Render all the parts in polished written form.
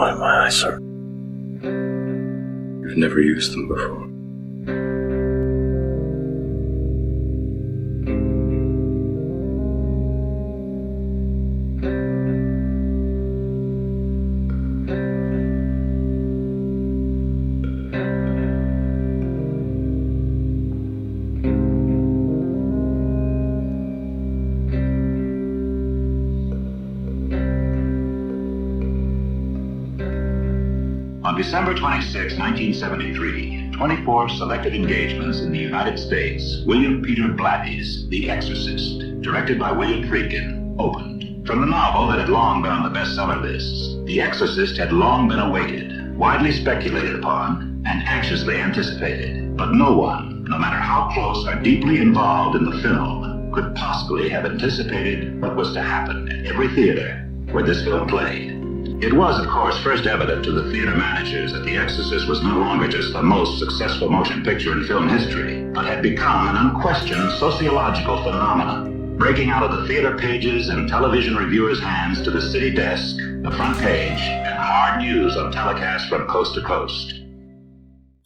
My eyes, sir. You've never used them before. On December 26, 1973, 24 selected engagements in the United States, William Peter Blatty's The Exorcist, directed by William Friedkin, opened. From the novel that had long been on the bestseller lists, The Exorcist had long been awaited, widely speculated upon, and anxiously anticipated. But no one, no matter how close or deeply involved in the film, could possibly have anticipated what was to happen at every theater where this film played. It was, of course, first evident to the theater managers that The Exorcist was no longer just the most successful motion picture in film history, but had become an unquestioned sociological phenomenon, breaking out of the theater pages and television reviewers' hands to the city desk, the front page, and hard news on telecast from coast to coast.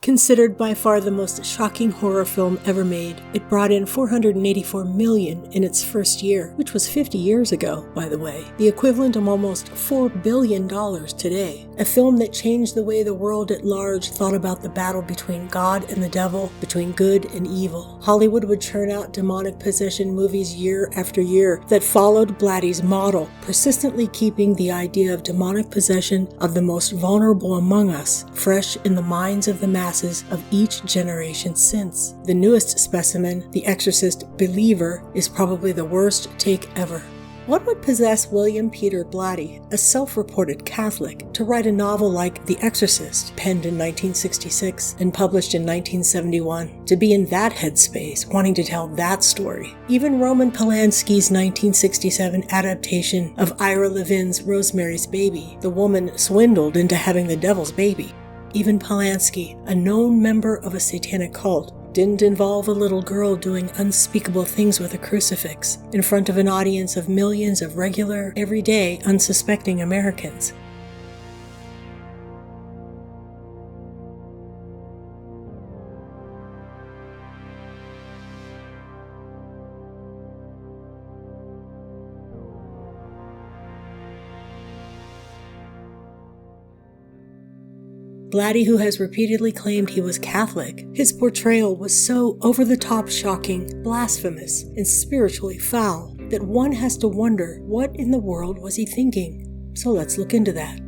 Considered by far the most shocking horror film ever made, it brought in $484 million in its first year, which was 50 years ago, by the way, the equivalent of almost $4 billion today. A film that changed the way the world at large thought about the battle between God and the devil, between good and evil. Hollywood would churn out demonic possession movies year after year that followed Blatty's model, persistently keeping the idea of demonic possession of the most vulnerable among us fresh in the minds of the masses of each generation since. The newest specimen, The Exorcist Believer, is probably the worst take ever. What would possess William Peter Blatty, a self-reported Catholic, to write a novel like The Exorcist, penned in 1966 and published in 1971, to be in that headspace, wanting to tell that story? Even Roman Polanski's 1967 adaptation of Ira Levin's Rosemary's Baby, the woman swindled into having the devil's baby. Even Polanski, a known member of a satanic cult, didn't involve a little girl doing unspeakable things with a crucifix in front of an audience of millions of regular, everyday, unsuspecting Americans. Blatty, who has repeatedly claimed he was Catholic, his portrayal was so over-the-top shocking, blasphemous, and spiritually foul that one has to wonder what in the world was he thinking. So let's look into that.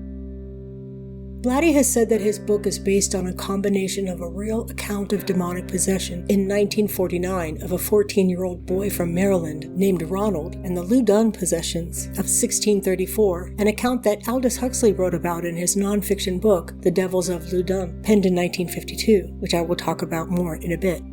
Blatty has said that his book is based on a combination of a real account of demonic possession in 1949 of a 14-year-old boy from Maryland named Ronald and the Loudun possessions of 1634, an account that Aldous Huxley wrote about in his non-fiction book, The Devils of Loudun, penned in 1952, which I will talk about more in a bit.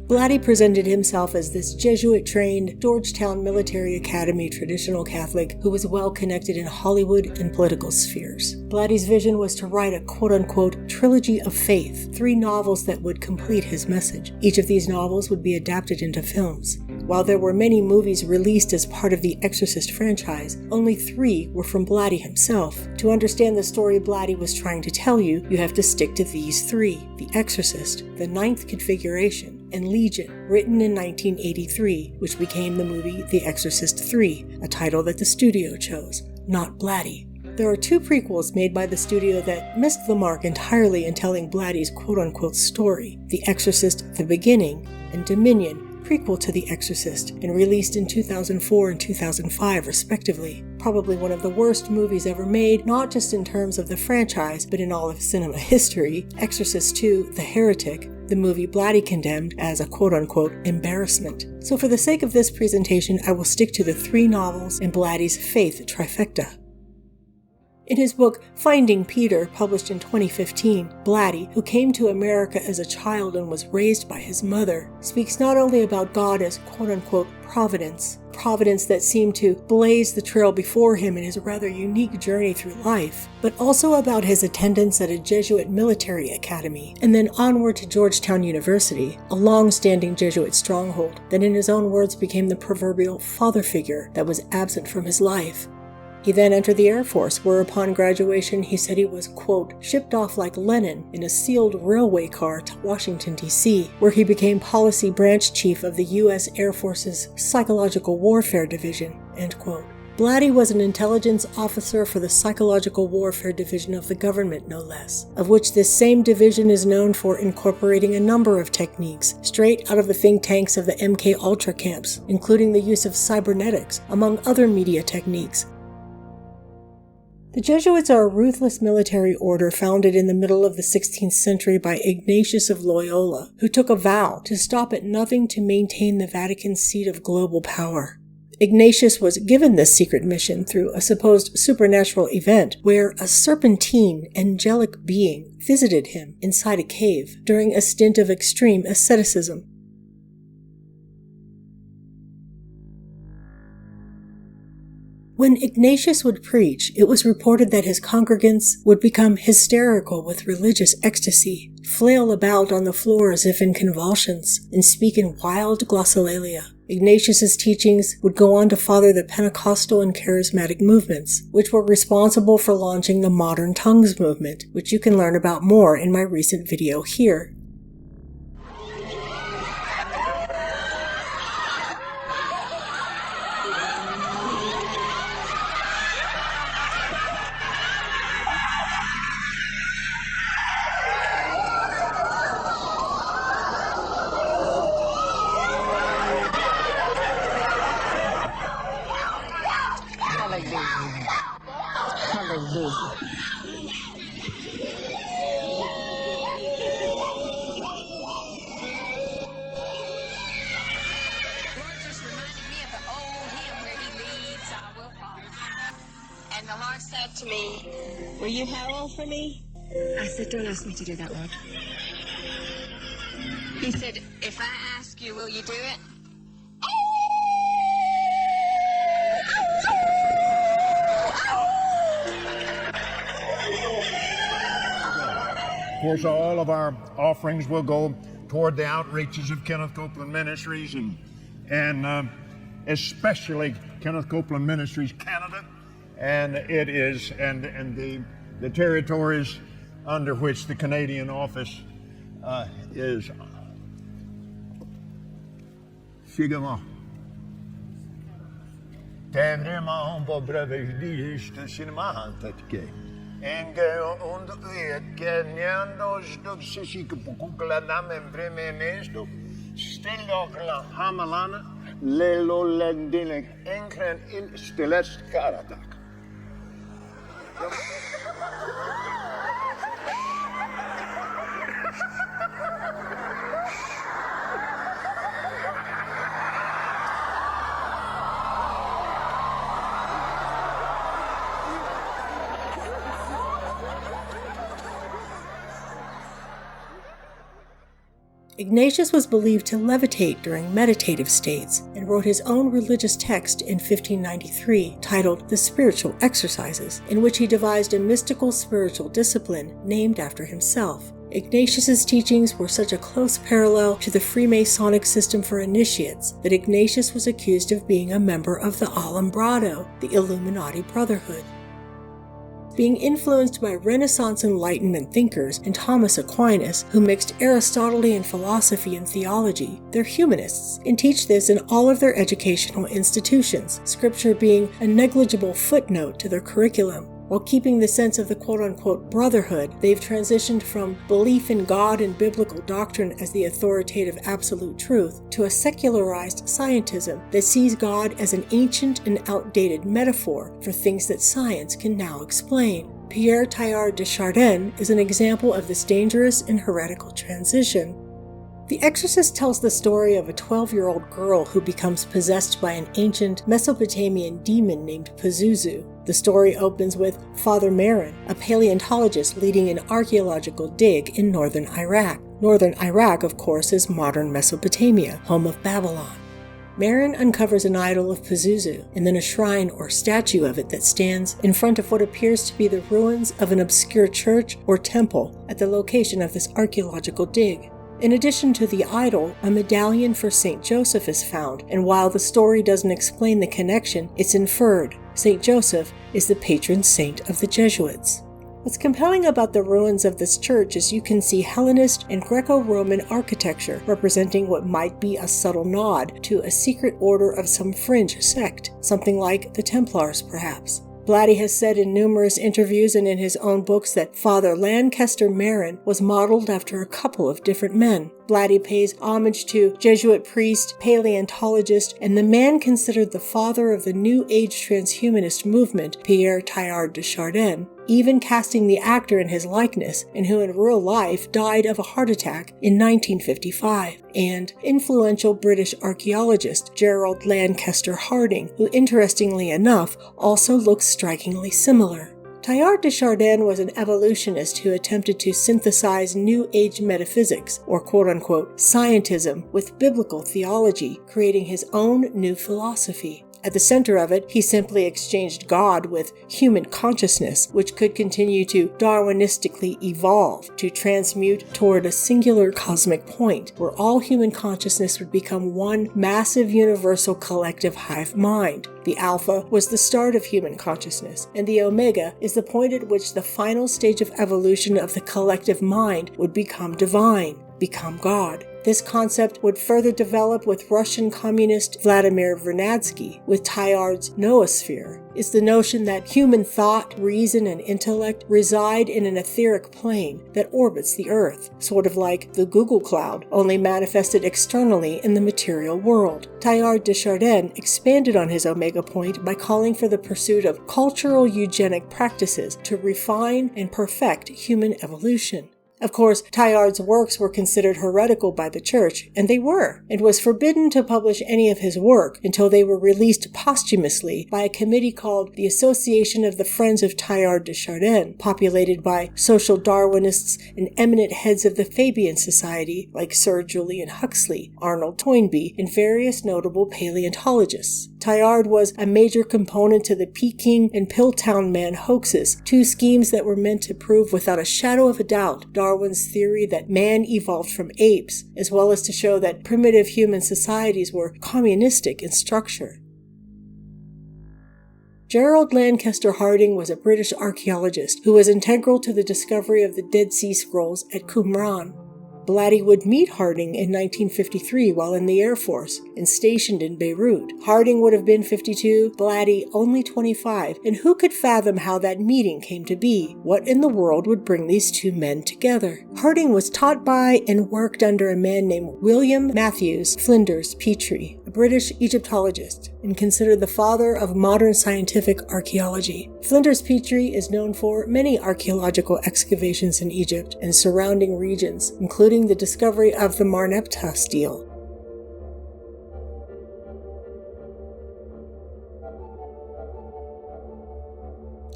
Blatty presented himself as this Jesuit-trained, Georgetown Military Academy traditional Catholic who was well-connected in Hollywood and political spheres. Blatty's vision was to write a quote-unquote trilogy of faith, 3 novels that would complete his message. Each of these novels would be adapted into films. While there were many movies released as part of the Exorcist franchise, only 3 were from Blatty himself. To understand the story Blatty was trying to tell you, you have to stick to these 3: The Exorcist, The Ninth Configuration, and Legion, written in 1983, which became the movie The Exorcist III, a title that the studio chose, not Blatty. There are 2 prequels made by the studio that missed the mark entirely in telling Blatty's quote-unquote story: The Exorcist The Beginning and Dominion, prequel to The Exorcist, and released in 2004 and 2005 respectively. Probably one of the worst movies ever made, not just in terms of the franchise, but in all of cinema history. Exorcist II, The Heretic, the movie Blatty condemned as a quote-unquote embarrassment. So for the sake of this presentation, I will stick to the 3 novels in Blatty's faith trifecta. In his book, Finding Peter, published in 2015, Blatty, who came to America as a child and was raised by his mother, speaks not only about God as quote-unquote providence that seemed to blaze the trail before him in his rather unique journey through life, but also about his attendance at a Jesuit military academy, and then onward to Georgetown University, a long-standing Jesuit stronghold that in his own words became the proverbial father figure that was absent from his life. He then entered the Air Force, where upon graduation he said he was, quote, shipped off like Lenin in a sealed railway car to Washington, D.C., where he became Policy Branch Chief of the U.S. Air Force's Psychological Warfare Division, end quote. Blatty was an intelligence officer for the Psychological Warfare Division of the government, no less, of which this same division is known for incorporating a number of techniques straight out of the think tanks of the MK Ultra camps, including the use of cybernetics, among other media techniques. The Jesuits are a ruthless military order founded in the middle of the 16th century by Ignatius of Loyola, who took a vow to stop at nothing to maintain the Vatican seat of global power. Ignatius was given this secret mission through a supposed supernatural event where a serpentine, angelic being visited him inside a cave during a stint of extreme asceticism. When Ignatius would preach, it was reported that his congregants would become hysterical with religious ecstasy, flail about on the floor as if in convulsions, and speak in wild glossolalia. Ignatius's teachings would go on to father the Pentecostal and charismatic movements, which were responsible for launching the modern tongues movement, which you can learn about more in my recent video here. And the Lord said to me, will you herald for me? I said, don't ask me to do that, Lord. He said, if I ask you, will you do it? Of course, all of our offerings will go toward the outreaches of Kenneth Copeland Ministries and especially Kenneth Copeland Ministries Canada, and it is and the territories under which the Canadian office is. Sigama. Tendrement på brödvisdisten sin mahantatke. Enge und etkenyan dos doxisik pukukla namen bremenesto. Stilokla hamalana lelo lendinek enkren in stilets karatak. Ignatius was believed to levitate during meditative states and wrote his own religious text in 1593 titled The Spiritual Exercises, in which he devised a mystical spiritual discipline named after himself. Ignatius's teachings were such a close parallel to the Freemasonic system for initiates that Ignatius was accused of being a member of the Alumbrado, the Illuminati Brotherhood. Being influenced by Renaissance Enlightenment thinkers and Thomas Aquinas, who mixed Aristotelian philosophy and theology, they're humanists and teach this in all of their educational institutions, scripture being a negligible footnote to their curriculum. While keeping the sense of the quote-unquote brotherhood, they've transitioned from belief in God and biblical doctrine as the authoritative absolute truth to a secularized scientism that sees God as an ancient and outdated metaphor for things that science can now explain. Pierre Teilhard de Chardin is an example of this dangerous and heretical transition. The Exorcist tells the story of a 12-year-old girl who becomes possessed by an ancient Mesopotamian demon named Pazuzu. The story opens with Father Marin, a paleontologist leading an archaeological dig in northern Iraq. Northern Iraq, of course, is modern Mesopotamia, home of Babylon. Marin uncovers an idol of Pazuzu, and then a shrine or statue of it that stands in front of what appears to be the ruins of an obscure church or temple at the location of this archaeological dig. In addition to the idol, a medallion for St. Joseph is found, and while the story doesn't explain the connection, it's inferred. St. Joseph is the patron saint of the Jesuits. What's compelling about the ruins of this church is you can see Hellenist and Greco-Roman architecture representing what might be a subtle nod to a secret order of some fringe sect, something like the Templars perhaps. Blatty has said in numerous interviews and in his own books that Father Lancaster Marin was modeled after a couple of different men. Blatty pays homage to Jesuit priest, paleontologist, and the man considered the father of the New Age transhumanist movement, Pierre Teilhard de Chardin, even casting the actor in his likeness, and who in real life died of a heart attack in 1955, and influential British archaeologist Gerald Lancaster Harding, who interestingly enough also looks strikingly similar. Teilhard de Chardin was an evolutionist who attempted to synthesize New Age metaphysics, or quote-unquote scientism, with biblical theology, creating his own new philosophy. At the center of it, he simply exchanged God with human consciousness, which could continue to Darwinistically evolve, to transmute toward a singular cosmic point, where all human consciousness would become one massive universal collective hive mind. The alpha was the start of human consciousness, and the omega is the point at which the final stage of evolution of the collective mind would become divine, become God. This concept would further develop with Russian communist Vladimir Vernadsky. With Teilhard's noosphere is the notion that human thought, reason, and intellect reside in an etheric plane that orbits the Earth, sort of like the Google Cloud, only manifested externally in the material world. Teilhard de Chardin expanded on his omega point by calling for the pursuit of cultural eugenic practices to refine and perfect human evolution. Of course, Teilhard's works were considered heretical by the Church, and they were. It was forbidden to publish any of his work until they were released posthumously by a committee called the Association of the Friends of Teilhard de Chardin, populated by social Darwinists and eminent heads of the Fabian Society like Sir Julian Huxley, Arnold Toynbee, and various notable paleontologists. Teilhard was a major component to the Peking and Piltdown Man hoaxes, two schemes that were meant to prove without a shadow of a doubt Darwin's theory that man evolved from apes, as well as to show that primitive human societies were communistic in structure. Gerald Lancaster Harding was a British archaeologist who was integral to the discovery of the Dead Sea Scrolls at Qumran. Blatty would meet Harding in 1953 while in the Air Force and stationed in Beirut. Harding would have been 52, Blatty only 25, and who could fathom how that meeting came to be? What in the world would bring these two men together? Harding was taught by and worked under a man named William Matthews Flinders Petrie, a British Egyptologist, and considered the father of modern scientific archaeology. Flinders Petrie is known for many archaeological excavations in Egypt and surrounding regions, including the discovery of the Marnebta stele.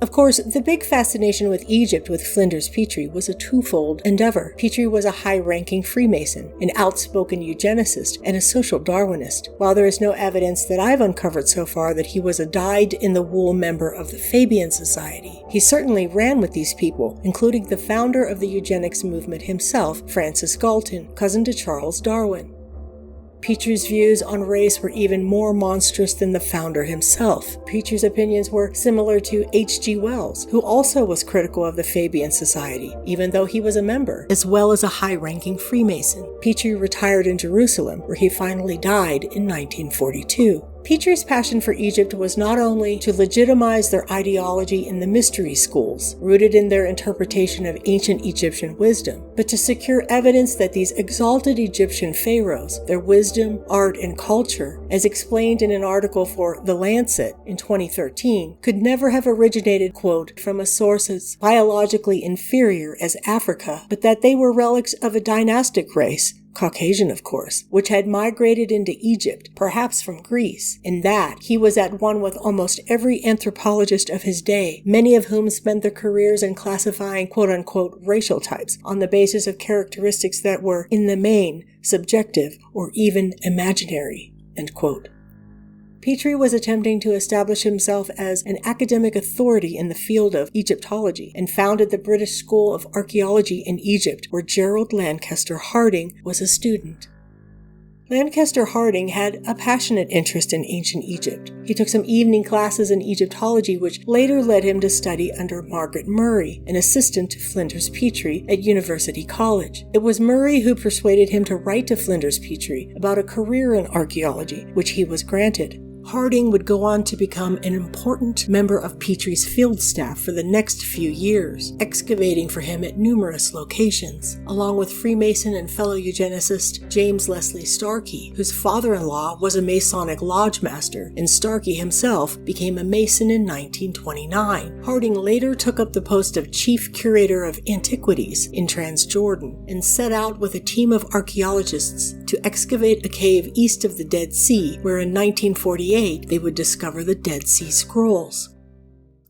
Of course, the big fascination with Egypt with Flinders Petrie was a twofold endeavor. Petrie was a high-ranking Freemason, an outspoken eugenicist, and a social Darwinist. While there is no evidence that I've uncovered so far that he was a dyed-in-the-wool member of the Fabian Society, he certainly ran with these people, including the founder of the eugenics movement himself, Francis Galton, cousin to Charles Darwin. Petrie's views on race were even more monstrous than the founder himself. Petrie's opinions were similar to H.G. Wells, who also was critical of the Fabian Society, even though he was a member, as well as a high-ranking Freemason. Petrie retired in Jerusalem, where he finally died in 1942. Petrie's passion for Egypt was not only to legitimize their ideology in the mystery schools, rooted in their interpretation of ancient Egyptian wisdom, but to secure evidence that these exalted Egyptian pharaohs, their wisdom, art, and culture, as explained in an article for The Lancet in 2013, could never have originated, quote, from a source as biologically inferior as Africa, but that they were relics of a dynastic race, Caucasian of course, which had migrated into Egypt, perhaps from Greece, and that he was at one with almost every anthropologist of his day, many of whom spent their careers in classifying quote-unquote racial types on the basis of characteristics that were, in the main, subjective or even imaginary, end quote. Petrie was attempting to establish himself as an academic authority in the field of Egyptology and founded the British School of Archaeology in Egypt, where Gerald Lancaster Harding was a student. Lancaster Harding had a passionate interest in ancient Egypt. He took some evening classes in Egyptology, which later led him to study under Margaret Murray, an assistant to Flinders Petrie at University College. It was Murray who persuaded him to write to Flinders Petrie about a career in archaeology, which he was granted. Harding would go on to become an important member of Petrie's field staff for the next few years, excavating for him at numerous locations, along with Freemason and fellow eugenicist James Leslie Starkey, whose father-in-law was a Masonic lodge master, and Starkey himself became a Mason in 1929. Harding later took up the post of Chief Curator of Antiquities in Transjordan, and set out with a team of archaeologists to excavate a cave east of the Dead Sea, where in 1948 they would discover the Dead Sea Scrolls.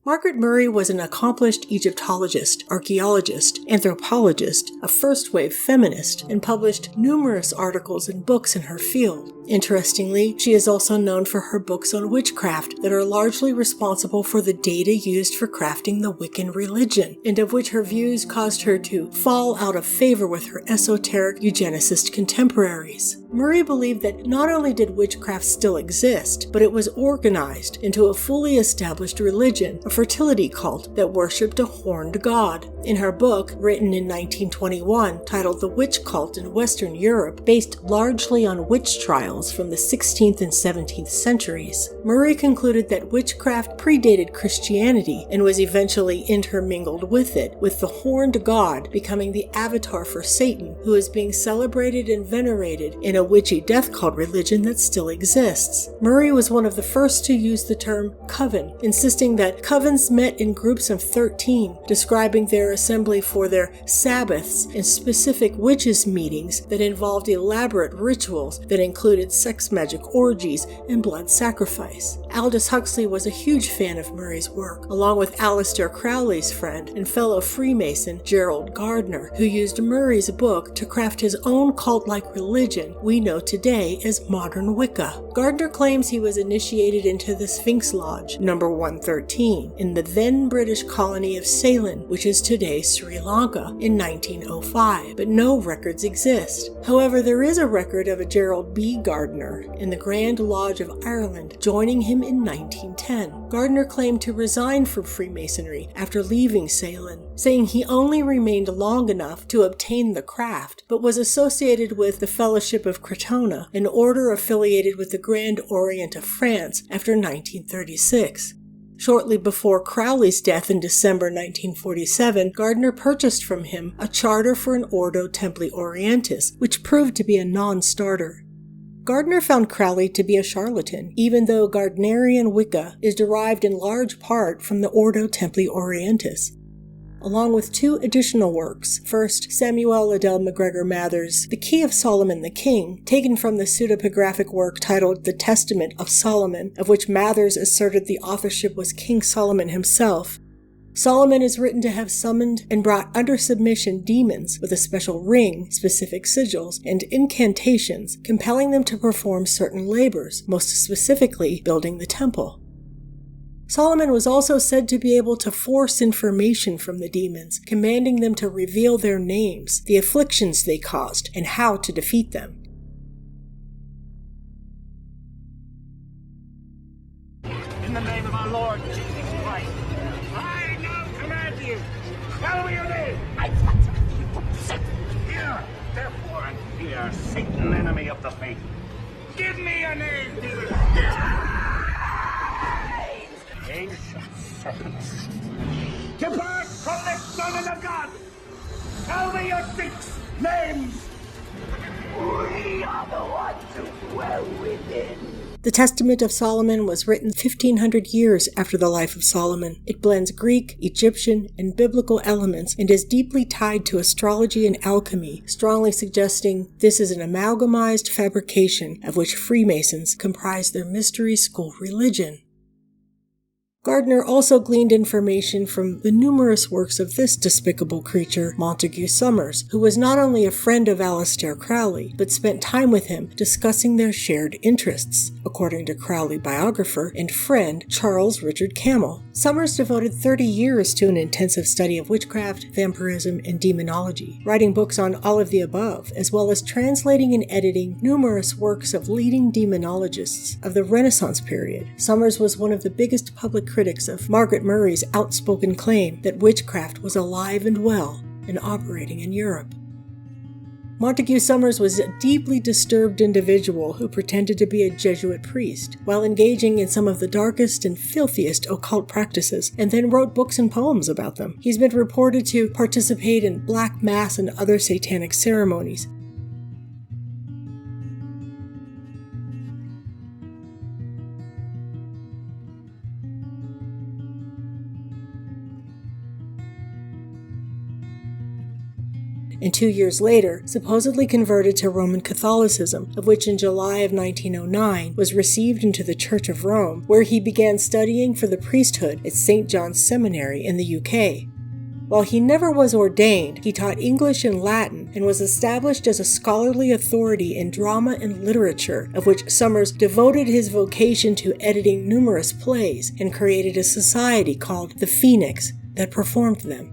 Margaret Murray was an accomplished Egyptologist, archaeologist, anthropologist, a first-wave feminist, and published numerous articles and books in her field. Interestingly, she is also known for her books on witchcraft that are largely responsible for the data used for crafting the Wiccan religion, and of which her views caused her to fall out of favor with her esoteric eugenicist contemporaries. Murray believed that not only did witchcraft still exist, but it was organized into a fully established religion, a fertility cult that worshipped a horned god. In her book, written in 1921, titled The Witch Cult in Western Europe, based largely on witch trials from the 16th and 17th centuries, Murray concluded that witchcraft predated Christianity and was eventually intermingled with it, with the horned god becoming the avatar for Satan, who is being celebrated and venerated in a witchy death cult religion that still exists. Murray was one of the first to use the term coven, insisting that covens met in groups of 13, describing their assembly for their Sabbaths and specific witches' meetings that involved elaborate rituals that included sex magic orgies and blood sacrifice. Aldous Huxley was a huge fan of Murray's work, along with Aleister Crowley's friend and fellow Freemason Gerald Gardner, who used Murray's book to craft his own cult-like religion we know today as modern Wicca. Gardner claims he was initiated into the Sphinx Lodge, number 113, in the then British colony of Ceylon, which is today Sri Lanka, in 1905, but no records exist. However, there is a record of a Gerald B. Gardner in the Grand Lodge of Ireland, joining him in 1910. Gardner claimed to resign from Freemasonry after leaving Ceylon, saying he only remained long enough to obtain the craft, but was associated with the Fellowship of Crotona, an order affiliated with the Grand Orient of France after 1936. Shortly before Crowley's death in December 1947, Gardner purchased from him a charter for an Ordo Templi Orientis, which proved to be a non-starter. Gardner found Crowley to be a charlatan, even though Gardnerian Wicca is derived in large part from the Ordo Templi Orientis. Along with two additional works, first Samuel Liddell MacGregor Mather's The Key of Solomon the King, taken from the pseudepigraphic work titled The Testament of Solomon, of which Mathers asserted the authorship was King Solomon himself. Solomon is written to have summoned and brought under submission demons with a special ring, specific sigils, and incantations, compelling them to perform certain labors, most specifically building the temple. Solomon was also said to be able to force information from the demons, commanding them to reveal their names, the afflictions they caused, and how to defeat them. In the name of our Lord Jesus Christ, I now command you, tell me your name. Here, therefore, and fear, Satan, enemy of the faith. Give me a name, demon. Ancient serpents, depart from this servant of God. Tell me your 6 names. We are the ones who dwell within. The Testament of Solomon was written 1,500 years after the life of Solomon. It blends Greek, Egyptian, and biblical elements and is deeply tied to astrology and alchemy, strongly suggesting this is an amalgamized fabrication of which Freemasons comprise their mystery school religion. Gardner also gleaned information from the numerous works of this despicable creature, Montague Summers, who was not only a friend of Aleister Crowley, but spent time with him discussing their shared interests, according to Crowley biographer and friend Charles Richard Camel. Summers devoted 30 years to an intensive study of witchcraft, vampirism, and demonology, writing books on all of the above, as well as translating and editing numerous works of leading demonologists of the Renaissance period. Summers was one of the biggest public critics of Margaret Murray's outspoken claim that witchcraft was alive and well and operating in Europe. Montague Summers was a deeply disturbed individual who pretended to be a Jesuit priest while engaging in some of the darkest and filthiest occult practices, and then wrote books and poems about them. He's been reported to participate in Black Mass and other satanic ceremonies. And 2 years later, supposedly converted to Roman Catholicism, of which in July of 1909 was received into the Church of Rome, where he began studying for the priesthood at St. John's Seminary in the UK. While he never was ordained, he taught English and Latin and was established as a scholarly authority in drama and literature, of which Summers devoted his vocation to editing numerous plays and created a society called the Phoenix that performed them.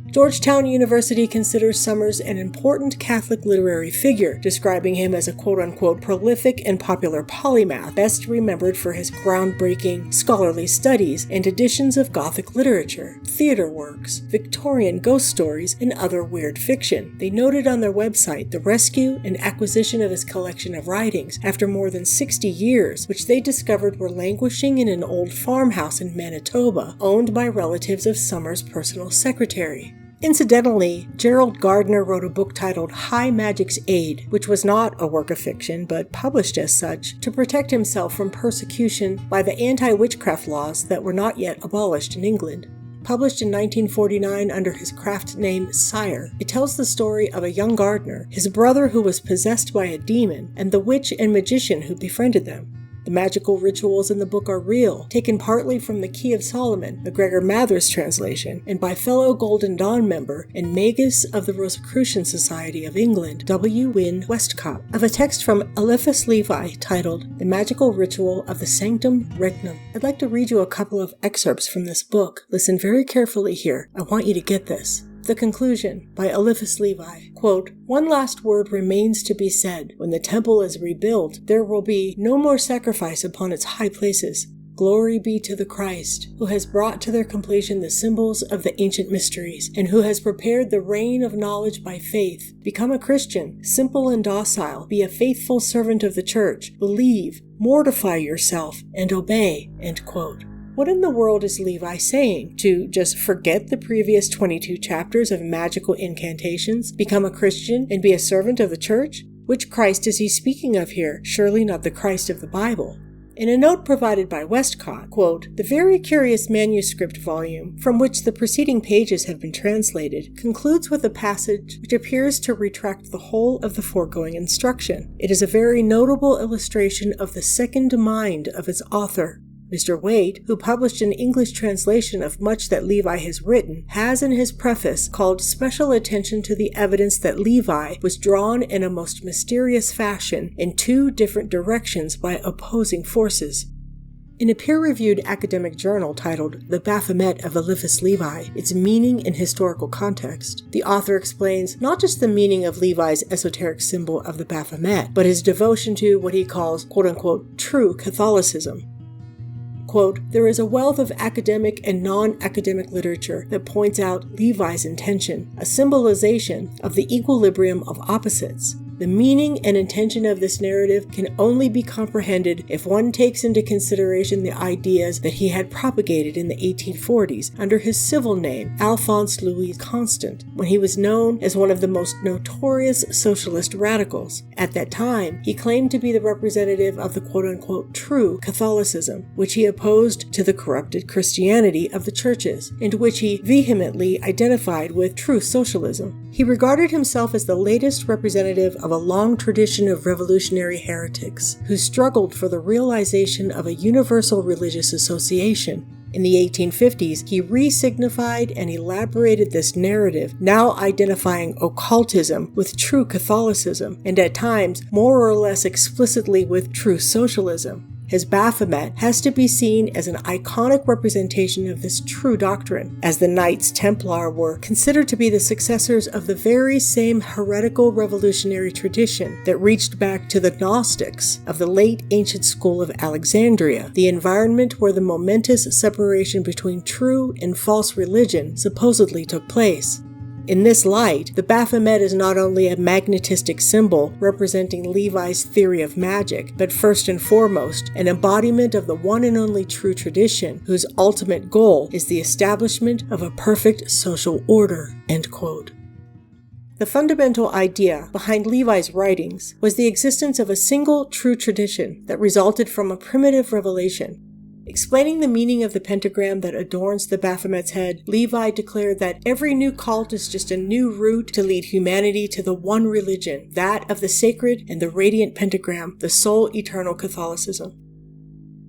Georgetown University considers Summers an important Catholic literary figure, describing him as a quote-unquote prolific and popular polymath, best remembered for his groundbreaking scholarly studies and editions of Gothic literature, theater works, Victorian ghost stories, and other weird fiction. They noted on their website the rescue and acquisition of his collection of writings after more than 60 years, which they discovered were languishing in an old farmhouse in Manitoba, owned by relatives of Summers' personal secretary. Incidentally, Gerald Gardner wrote a book titled High Magic's Aid, which was not a work of fiction, but published as such, to protect himself from persecution by the anti-witchcraft laws that were not yet abolished in England. Published in 1949 under his craft name Sire, it tells the story of a young gardener, his brother who was possessed by a demon, and the witch and magician who befriended them. The magical rituals in the book are real, taken partly from the Key of Solomon, MacGregor Mather's translation, and by fellow Golden Dawn member and magus of the Rosicrucian Society of England, W. Wynne Westcott, of a text from Eliphas Levi titled The Magical Ritual of the Sanctum Regnum. I'd like to read you a couple of excerpts from this book. Listen very carefully here. I want you to get this. The conclusion, by Eliphas Levi, quote, "One last word remains to be said. When the temple is rebuilt, there will be no more sacrifice upon its high places. Glory be to the Christ, who has brought to their completion the symbols of the ancient mysteries, and who has prepared the reign of knowledge by faith. Become a Christian, simple and docile, be a faithful servant of the church, believe, mortify yourself, and obey," end quote. What in the world is Levi saying? To just forget the previous 22 chapters of magical incantations, become a Christian, and be a servant of the church? Which Christ is he speaking of here? Surely not the Christ of the Bible. In a note provided by Westcott, quote, "The very curious manuscript volume, from which the preceding pages have been translated, concludes with a passage which appears to retract the whole of the foregoing instruction. It is a very notable illustration of the second mind of its author. Mr. Waite, who published an English translation of much that Levi has written, has in his preface called special attention to the evidence that Levi was drawn in a most mysterious fashion in two different directions by opposing forces." In a peer-reviewed academic journal titled The Baphomet of Eliphas Levi, Its Meaning in Historical Context, the author explains not just the meaning of Levi's esoteric symbol of the Baphomet, but his devotion to what he calls quote-unquote true Catholicism. Quote, "There is a wealth of academic and non-academic literature that points out Levi's intention, a symbolization of the equilibrium of opposites. The meaning and intention of this narrative can only be comprehended if one takes into consideration the ideas that he had propagated in the 1840s under his civil name, Alphonse Louis Constant, when he was known as one of the most notorious socialist radicals. At that time, he claimed to be the representative of the quote-unquote true Catholicism, which he opposed to the corrupted Christianity of the churches, and which he vehemently identified with true socialism. He regarded himself as the latest representative of a long tradition of revolutionary heretics who struggled for the realization of a universal religious association. In the 1850s, he re-signified and elaborated this narrative, now identifying occultism with true Catholicism, and at times more or less explicitly with true socialism. His Baphomet has to be seen as an iconic representation of this true doctrine, as the Knights Templar were considered to be the successors of the very same heretical revolutionary tradition that reached back to the Gnostics of the late ancient school of Alexandria, the environment where the momentous separation between true and false religion supposedly took place. In this light, the Baphomet is not only a magnetistic symbol representing Levi's theory of magic, but first and foremost, an embodiment of the one and only true tradition, whose ultimate goal is the establishment of a perfect social order." End quote. The fundamental idea behind Levi's writings was the existence of a single true tradition that resulted from a primitive revelation. Explaining the meaning of the pentagram that adorns the Baphomet's head, Levi declared that every new cult is just a new route to lead humanity to the one religion, that of the sacred and the radiant pentagram, the sole eternal Catholicism.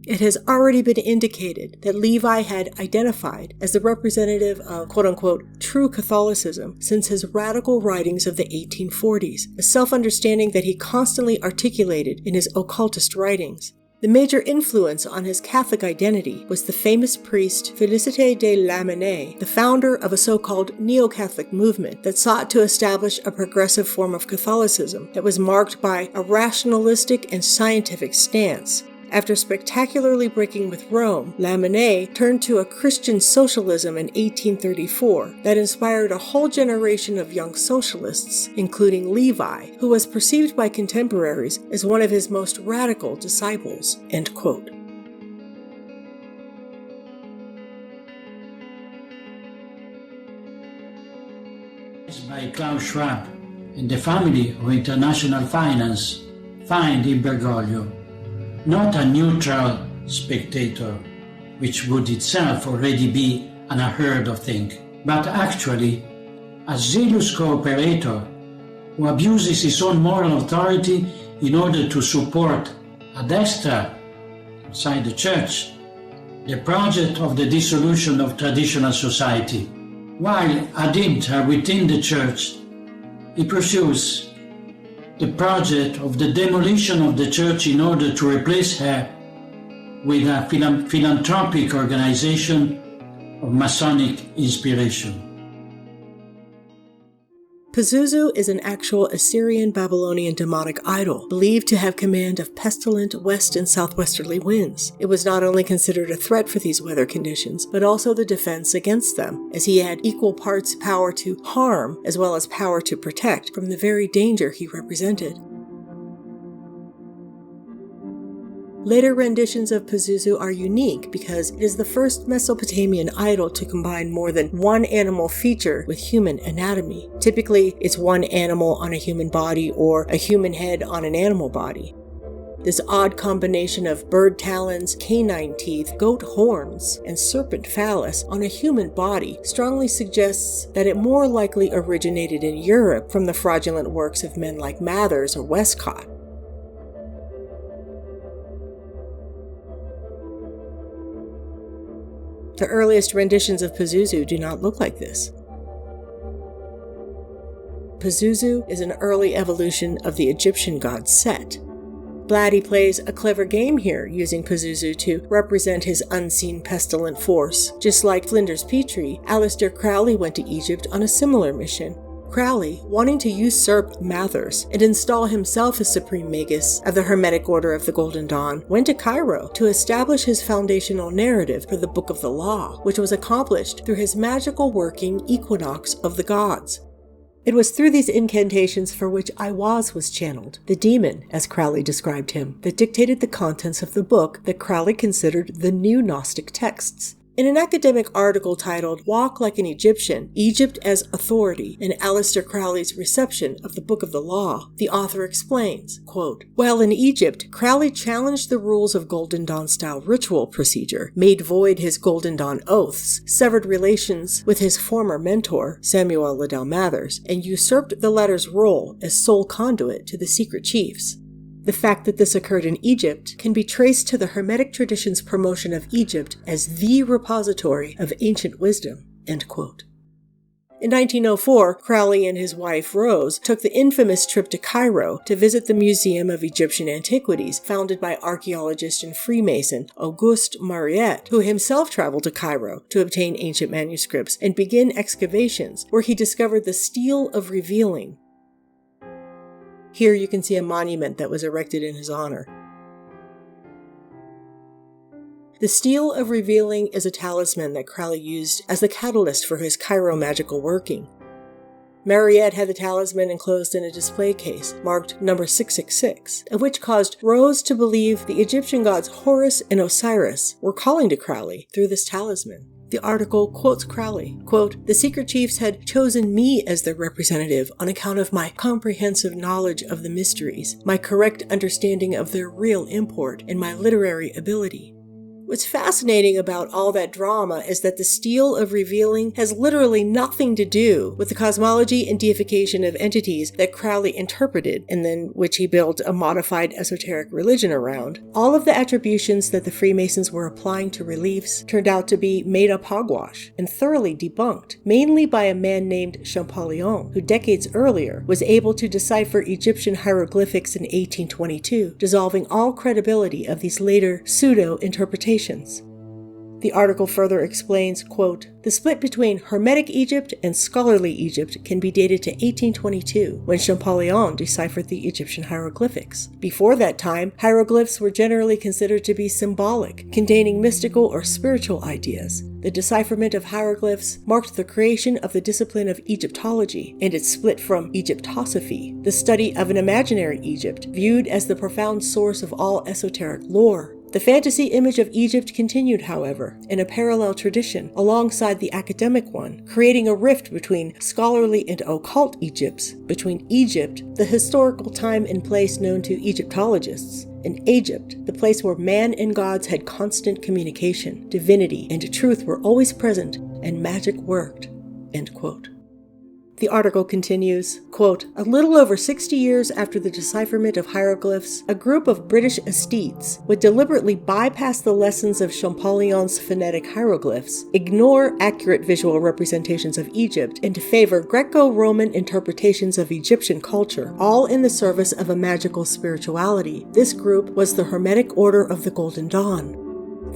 It has already been indicated that Levi had identified as the representative of quote-unquote true Catholicism since his radical writings of the 1840s, a self-understanding that he constantly articulated in his occultist writings. The major influence on his Catholic identity was the famous priest Félicité de Lamennais, the founder of a so-called neo-Catholic movement that sought to establish a progressive form of Catholicism that was marked by a rationalistic and scientific stance. After spectacularly breaking with Rome, Lamennais turned to a Christian socialism in 1834 that inspired a whole generation of young socialists, including Levi, who was perceived by contemporaries as one of his most radical disciples. End quote. By Klaus Schwab and the family of international finance find in Bergoglio not a neutral spectator, which would itself already be an unheard of thing, but actually a zealous cooperator who abuses his own moral authority in order to support a destra inside the church, the project of the dissolution of traditional society. While ad intra within the church, he pursues the project of the demolition of the church in order to replace her with a philanthropic organization of Masonic inspiration. Pazuzu is an actual Assyrian-Babylonian demonic idol, believed to have command of pestilent west and southwesterly winds. It was not only considered a threat for these weather conditions, but also the defense against them, as he had equal parts power to harm as well as power to protect from the very danger he represented. Later renditions of Pazuzu are unique because it is the first Mesopotamian idol to combine more than one animal feature with human anatomy. Typically, it's one animal on a human body or a human head on an animal body. This odd combination of bird talons, canine teeth, goat horns, and serpent phallus on a human body strongly suggests that it more likely originated in Europe from the fraudulent works of men like Mathers or Westcott. The earliest renditions of Pazuzu do not look like this. Pazuzu is an early evolution of the Egyptian god Set. Blatty plays a clever game here, using Pazuzu to represent his unseen pestilent force. Just like Flinders Petrie, Aleister Crowley went to Egypt on a similar mission. Crowley, wanting to usurp Mathers and install himself as Supreme Magus of the Hermetic Order of the Golden Dawn, went to Cairo to establish his foundational narrative for the Book of the Law, which was accomplished through his magical working Equinox of the Gods. It was through these incantations for which Aiwaz was channeled, the demon, as Crowley described him, that dictated the contents of the book that Crowley considered the new Gnostic texts. In an academic article titled Walk Like an Egyptian, Egypt as Authority, and Aleister Crowley's Reception of the Book of the Law, the author explains, quote, "While in Egypt, Crowley challenged the rules of Golden Dawn-style ritual procedure, made void his Golden Dawn oaths, severed relations with his former mentor, Samuel Liddell Mathers, and usurped the latter's role as sole conduit to the secret chiefs. The fact that this occurred in Egypt can be traced to the Hermetic tradition's promotion of Egypt as the repository of ancient wisdom." End quote. In 1904, Crowley and his wife Rose took the infamous trip to Cairo to visit the Museum of Egyptian Antiquities, founded by archaeologist and Freemason Auguste Mariette, who himself traveled to Cairo to obtain ancient manuscripts and begin excavations, where he discovered the Stele of Revealing. Here you can see a monument that was erected in his honor. The Stele of Revealing is a talisman that Crowley used as the catalyst for his Cairo magical working. Mariette had the talisman enclosed in a display case marked number 666, which caused Rose to believe the Egyptian gods Horus and Osiris were calling to Crowley through this talisman. The article quotes Crowley, quote, "The secret chiefs had chosen me as their representative on account of my comprehensive knowledge of the mysteries, my correct understanding of their real import, and my literary ability." What's fascinating about all that drama is that the Stele of Revealing has literally nothing to do with the cosmology and deification of entities that Crowley interpreted, and then which he built a modified esoteric religion around. All of the attributions that the Freemasons were applying to reliefs turned out to be made-up hogwash and thoroughly debunked, mainly by a man named Champollion, who decades earlier was able to decipher Egyptian hieroglyphics in 1822, dissolving all credibility of these later pseudo-interpretations. The article further explains, quote, "The split between Hermetic Egypt and scholarly Egypt can be dated to 1822, when Champollion deciphered the Egyptian hieroglyphics. Before that time, hieroglyphs were generally considered to be symbolic, containing mystical or spiritual ideas. The decipherment of hieroglyphs marked the creation of the discipline of Egyptology, and it split from Egyptosophy, the study of an imaginary Egypt, viewed as the profound source of all esoteric lore. The fantasy image of Egypt continued, however, in a parallel tradition alongside the academic one, creating a rift between scholarly and occult Egypts, between Egypt, the historical time and place known to Egyptologists, and Egypt, the place where man and gods had constant communication, divinity and truth were always present, and magic worked." End quote. The article continues, quote, "A little over 60 years after the decipherment of hieroglyphs, a group of British aesthetes would deliberately bypass the lessons of Champollion's phonetic hieroglyphs, ignore accurate visual representations of Egypt, and favor Greco-Roman interpretations of Egyptian culture, all in the service of a magical spirituality. This group was the Hermetic Order of the Golden Dawn."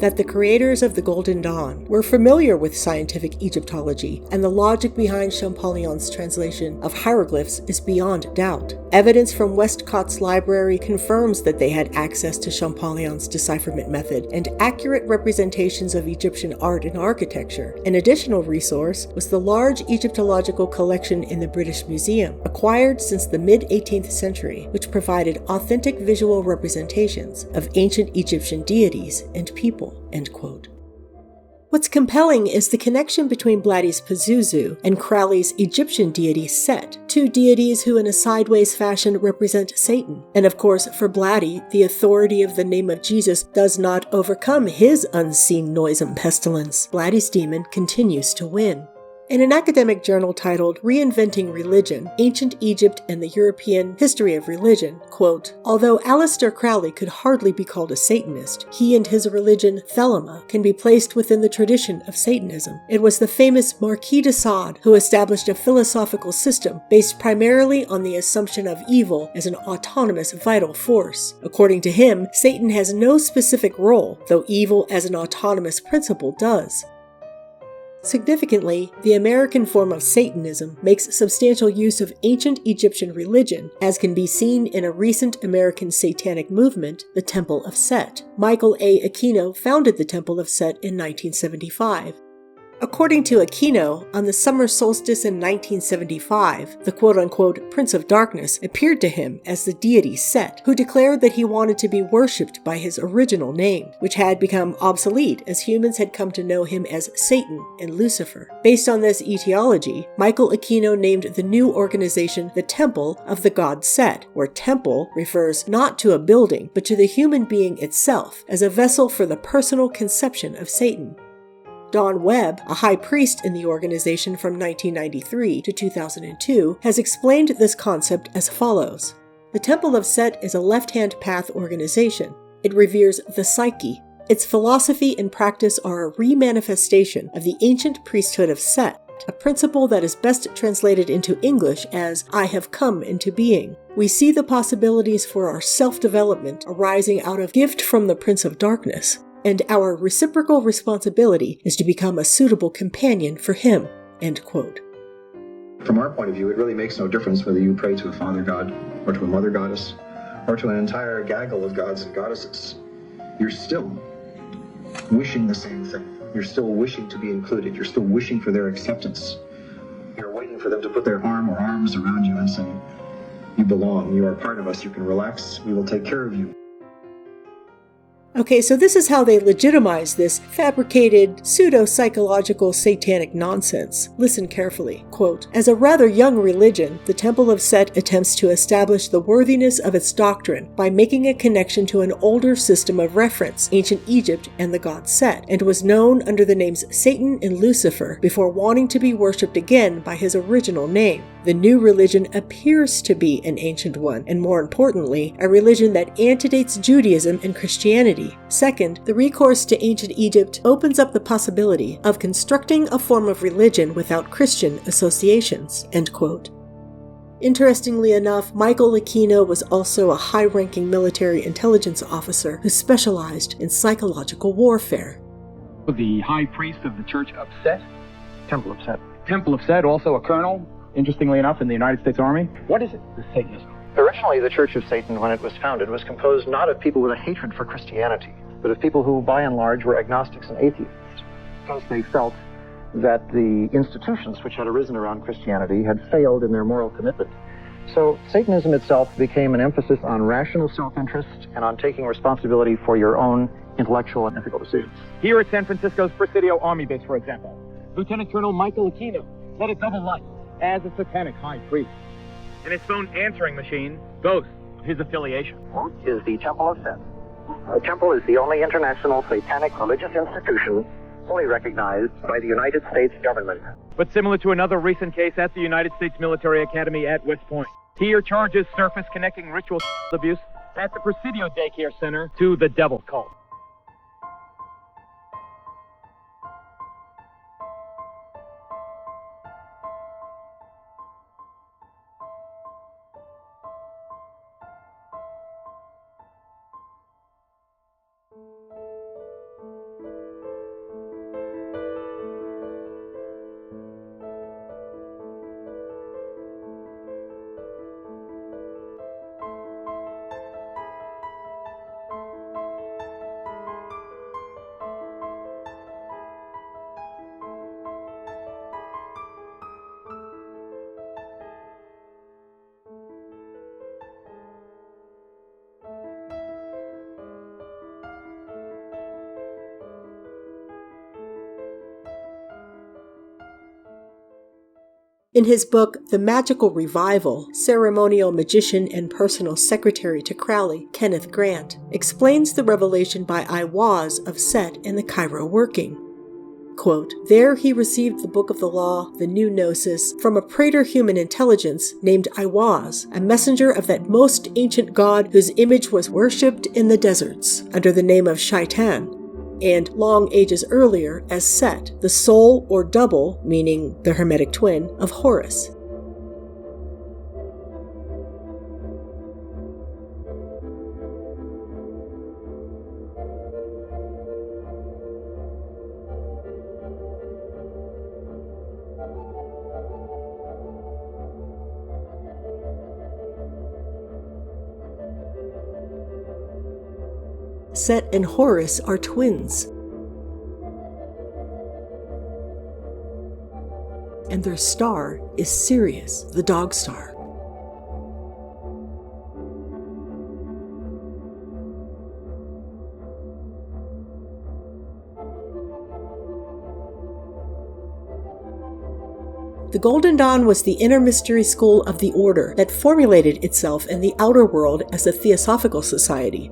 That the creators of the Golden Dawn were familiar with scientific Egyptology and the logic behind Champollion's translation of hieroglyphs is beyond doubt. Evidence from Westcott's library confirms that they had access to Champollion's decipherment method and accurate representations of Egyptian art and architecture. An additional resource was the large Egyptological collection in the British Museum, acquired since the mid-18th century, which provided authentic visual representations of ancient Egyptian deities and people. End quote. What's compelling is the connection between Blatty's Pazuzu and Crowley's Egyptian deity Set, two deities who in a sideways fashion represent Satan. And of course, for Blatty, the authority of the name of Jesus does not overcome his unseen noisome pestilence. Blatty's demon continues to win. In an academic journal titled Reinventing Religion, Ancient Egypt and the European History of Religion, quote, "Although Aleister Crowley could hardly be called a Satanist, he and his religion, Thelema, can be placed within the tradition of Satanism. It was the famous Marquis de Sade who established a philosophical system based primarily on the assumption of evil as an autonomous vital force. According to him, Satan has no specific role, though evil as an autonomous principle does. Significantly, the American form of Satanism makes substantial use of ancient Egyptian religion, as can be seen in a recent American satanic movement, the Temple of Set. Michael A. Aquino founded the Temple of Set in 1975. According to Aquino, on the summer solstice in 1975, the quote-unquote Prince of Darkness appeared to him as the deity Set, who declared that he wanted to be worshipped by his original name, which had become obsolete as humans had come to know him as Satan and Lucifer. Based on this etiology, Michael Aquino named the new organization the Temple of the God Set, where temple refers not to a building, but to the human being itself, as a vessel for the personal conception of Satan. Don Webb, a high priest in the organization from 1993 to 2002, has explained this concept as follows. The Temple of Set is a left-hand path organization. It reveres the psyche. Its philosophy and practice are a remanifestation of the ancient priesthood of Set, a principle that is best translated into English as I have come into being. We see the possibilities for our self-development arising out of gift from the Prince of Darkness, and our reciprocal responsibility is to become a suitable companion for him." End quote. From our point of view, it really makes no difference whether you pray to a father god, or to a mother goddess, or to an entire gaggle of gods and goddesses. You're still wishing the same thing. You're still wishing to be included. You're still wishing for their acceptance. You're waiting for them to put their arm or arms around you and say, "You belong. You are part of us. You can relax. We will take care of you." Okay, so this is how they legitimize this fabricated, pseudo-psychological satanic nonsense. Listen carefully. Quote, "As a rather young religion, the Temple of Set attempts to establish the worthiness of its doctrine by making a connection to an older system of reference, ancient Egypt and the god Set, and was known under the names Satan and Lucifer before wanting to be worshipped again by his original name. The new religion appears to be an ancient one, and more importantly, a religion that antedates Judaism and Christianity. Second, the recourse to ancient Egypt opens up the possibility of constructing a form of religion without Christian associations." End quote. Interestingly enough, Michael Aquino was also a high-ranking military intelligence officer who specialized in psychological warfare. The high priest of the Church of Set? Temple of Set. Temple of Set, also a colonel, interestingly enough, in the United States Army. What is it, this Satanism? Originally, the Church of Satan, when it was founded, was composed not of people with a hatred for Christianity, but of people who, by and large, were agnostics and atheists, because they felt that the institutions which had arisen around Christianity had failed in their moral commitment. So Satanism itself became an emphasis on rational self-interest and on taking responsibility for your own intellectual and ethical decisions. Here at San Francisco's Presidio Army Base, for example, Lieutenant Colonel Michael Aquino led a double life as a satanic high priest. And his phone answering machine boasts of his affiliation. Is the Temple of Set. The temple is the only international satanic religious institution fully recognized by the United States government. But similar to another recent case at the United States Military Academy at West Point, here charges surface connecting ritual abuse at the Presidio Daycare Center to the devil cult. In his book, The Magical Revival, ceremonial magician and personal secretary to Crowley, Kenneth Grant, explains the revelation by Aiwaz of Set and the Cairo working. Quote, "There he received the Book of the Law, the New Gnosis, from a praetor-human intelligence named Aiwaz, a messenger of that most ancient god whose image was worshipped in the deserts, under the name of Shaitan, and long ages earlier as Set, the soul or double, meaning the Hermetic twin, of Horus. Set and Horus are twins. and their star is Sirius, the dog star. The Golden Dawn was the inner mystery school of the Order that formulated itself in the outer world as a Theosophical society.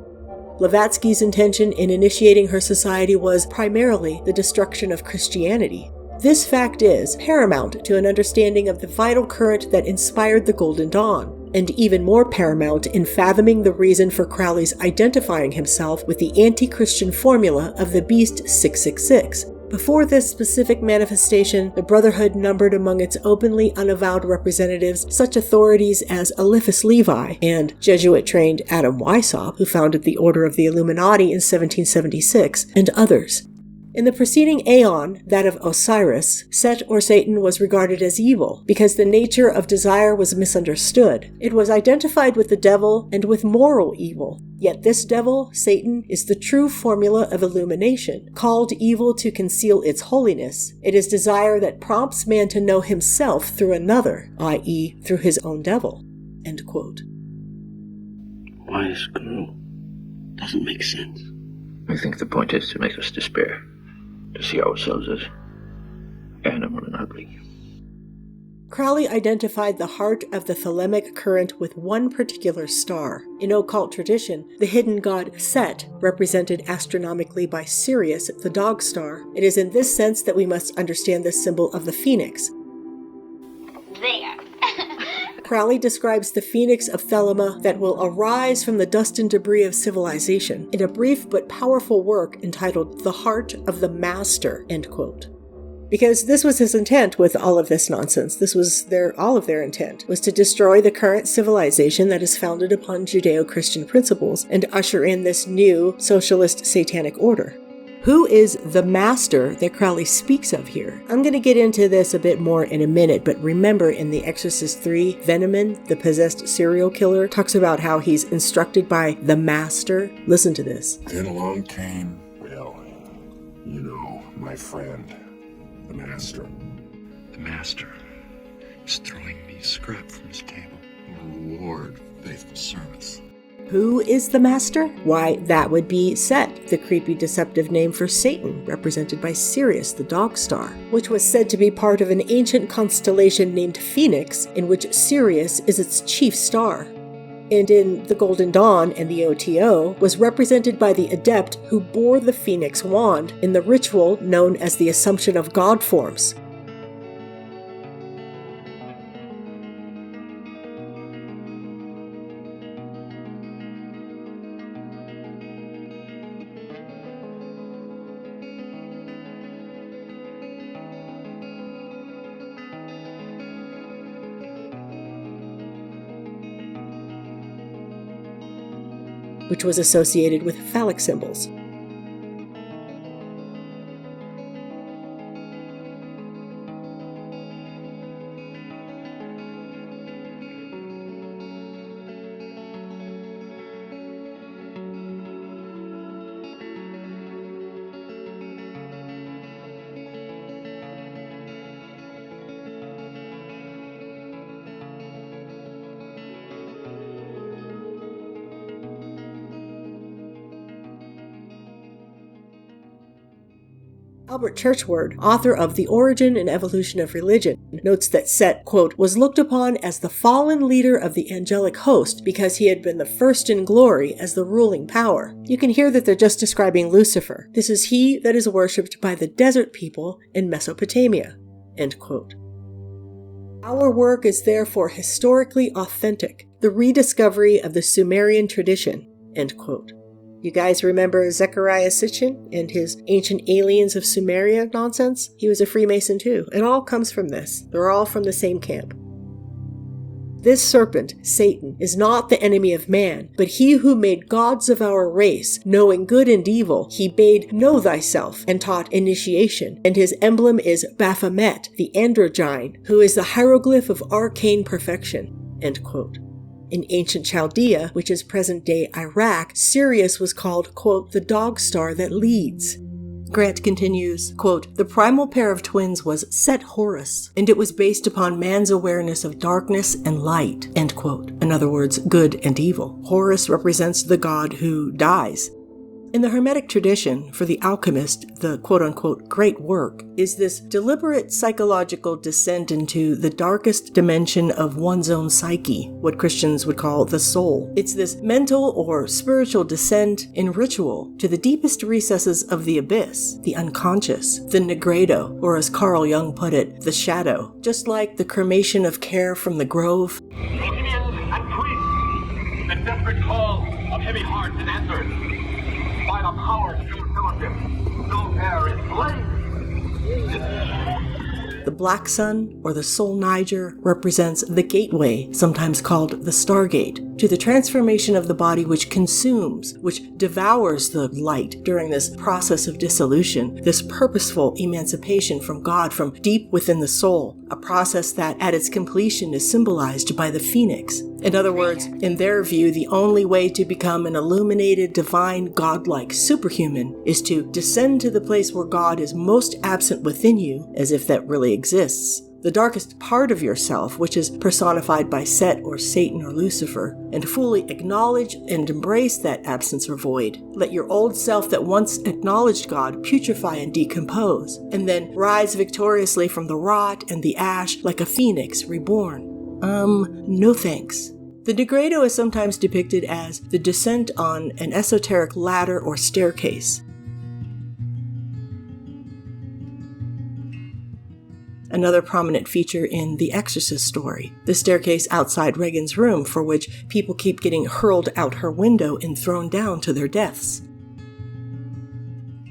Blavatsky's intention in initiating her society was primarily the destruction of Christianity. This fact is paramount to an understanding of the vital current that inspired the Golden Dawn, and even more paramount in fathoming the reason for Crowley's identifying himself with the anti-Christian formula of the Beast 666. Before this specific manifestation, the Brotherhood numbered among its openly unavowed representatives such authorities as Eliphas Levi and Jesuit-trained Adam Weishaupt, who founded the Order of the Illuminati in 1776, and others. In the preceding aeon, that of Osiris, Set or Satan was regarded as evil because the nature of desire was misunderstood. It was identified with the devil and with moral evil. Yet this devil, Satan, is the true formula of illumination, called evil to conceal its holiness. It is desire that prompts man to know himself through another, i.e., through his own devil." End quote. Why screw? Doesn't make sense. I think the point is to make us despair, to see ourselves as animal and ugly. Crowley identified the heart of the thelemic current with one particular star. In occult tradition, the hidden god Set, represented astronomically by Sirius, the dog star. It is in this sense that we must understand the symbol of the phoenix. There. Crowley describes the phoenix of Thelema that will arise from the dust and debris of civilization in a brief but powerful work entitled The Heart of the Master, end quote. Because this was his intent with all of this nonsense. This was all of their intent, was to destroy the current civilization that is founded upon Judeo-Christian principles and usher in this new socialist satanic order. Who is the master that Crowley speaks of here? I'm going to get into this a bit more in a minute, but remember in The Exorcist 3, Veneman, the possessed serial killer, talks about how he's instructed by the master. Listen to this. Then along came, my friend, the master. The master is throwing me scrap from his table. Reward faithful servants. Who is the master? Why, that would be Set, the creepy deceptive name for Satan, represented by Sirius, the dog star, which was said to be part of an ancient constellation named Phoenix, in which Sirius is its chief star. And in the Golden Dawn and the OTO, was represented by the adept who bore the Phoenix wand in the ritual known as the Assumption of God forms. Which was associated with phallic symbols. Albert Churchward, author of The Origin and Evolution of Religion, notes that Set, quote, was looked upon as the fallen leader of the angelic host because he had been the first in glory as the ruling power. You can hear that they're just describing Lucifer. This is he that is worshipped by the desert people in Mesopotamia, end quote. Our work is therefore historically authentic, the rediscovery of the Sumerian tradition, end quote. You guys remember Zecharia Sitchin and his Ancient Aliens of Sumeria nonsense? He was a Freemason too. It all comes from this. They're all from the same camp. This serpent, Satan, is not the enemy of man, but he who made gods of our race, knowing good and evil, he bade know thyself, and taught initiation, and his emblem is Baphomet, the androgyne, who is the hieroglyph of arcane perfection, end quote. In ancient Chaldea, which is present-day Iraq, Sirius was called, quote, the dog star that leads. Grant continues, quote, "The primal pair of twins was Set Horus, and it was based upon man's awareness of darkness and light," end quote. In other words, good and evil. Horus represents the god who dies. In the Hermetic tradition, for the alchemist, the quote-unquote great work is this deliberate psychological descent into the darkest dimension of one's own psyche, what Christians would call the soul. It's this mental or spiritual descent in ritual to the deepest recesses of the abyss, the unconscious, the negredo, or as Carl Jung put it, the shadow. Just like the cremation of care from the grove. Bohemians and priests, the desperate call of heavy hearts is answered. By the power of true fellowship, no air is blazed. The black sun, or the soul Niger, represents the gateway, sometimes called the Stargate, to the transformation of the body which consumes, which devours the light during this process of dissolution, this purposeful emancipation from God from deep within the soul, a process that at its completion is symbolized by the phoenix. In other words, in their view, the only way to become an illuminated, divine, godlike superhuman is to descend to the place where God is most absent within you, as if that really exists. The darkest part of yourself, which is personified by Set or Satan or Lucifer, and fully acknowledge and embrace that absence or void. Let your old self that once acknowledged God putrefy and decompose, and then rise victoriously from the rot and the ash like a phoenix reborn. No thanks. The Negredo is sometimes depicted as the descent on an esoteric ladder or staircase. Another prominent feature in the Exorcist story, the staircase outside Regan's room for which people keep getting hurled out her window and thrown down to their deaths.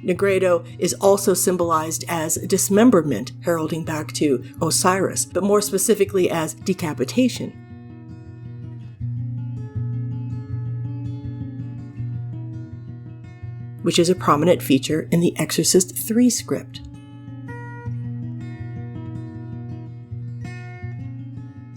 Negredo is also symbolized as dismemberment, heralding back to Osiris, but more specifically as decapitation. Which is a prominent feature in the Exorcist 3 script.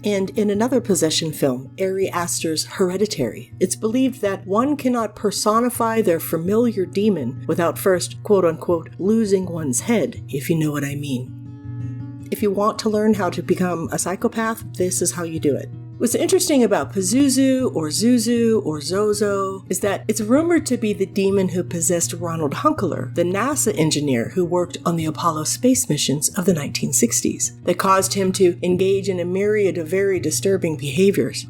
And in another possession film, Ari Aster's Hereditary, it's believed that one cannot personify their familiar demon without first, quote-unquote, losing one's head, if you know what I mean. If you want to learn how to become a psychopath, this is how you do it. What's interesting about Pazuzu or Zuzu or Zozo is that it's rumored to be the demon who possessed Ronald Hunkeler, the NASA engineer who worked on the Apollo space missions of the 1960s, that caused him to engage in a myriad of very disturbing behaviors.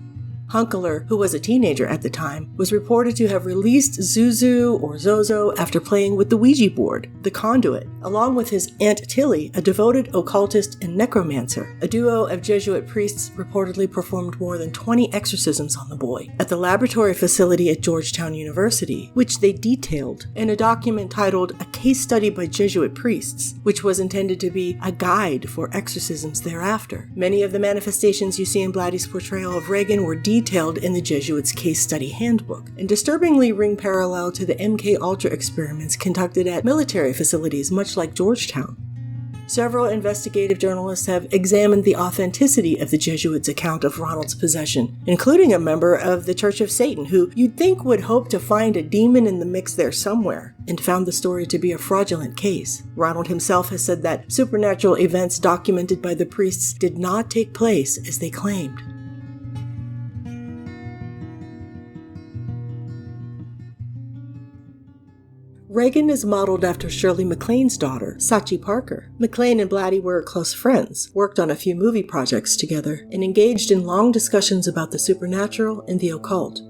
Hunkeler, who was a teenager at the time, was reported to have released Zuzu or Zozo after playing with the Ouija board, the conduit, along with his Aunt Tilly, a devoted occultist and necromancer. A duo of Jesuit priests reportedly performed more than 20 exorcisms on the boy at the laboratory facility at Georgetown University, which they detailed in a document titled A Case Study by Jesuit Priests, which was intended to be a guide for exorcisms thereafter. Many of the manifestations you see in Blatty's portrayal of Regan were detailed in the Jesuits' case study handbook, and disturbingly ring parallel to the MK Ultra experiments conducted at military facilities much like Georgetown. Several investigative journalists have examined the authenticity of the Jesuits' account of Ronald's possession, including a member of the Church of Satan who you'd think would hope to find a demon in the mix there somewhere, and found the story to be a fraudulent case. Ronald himself has said that supernatural events documented by the priests did not take place as they claimed. Regan is modeled after Shirley MacLaine's daughter, Sachi Parker. MacLaine and Blatty were close friends, worked on a few movie projects together, and engaged in long discussions about the supernatural and the occult.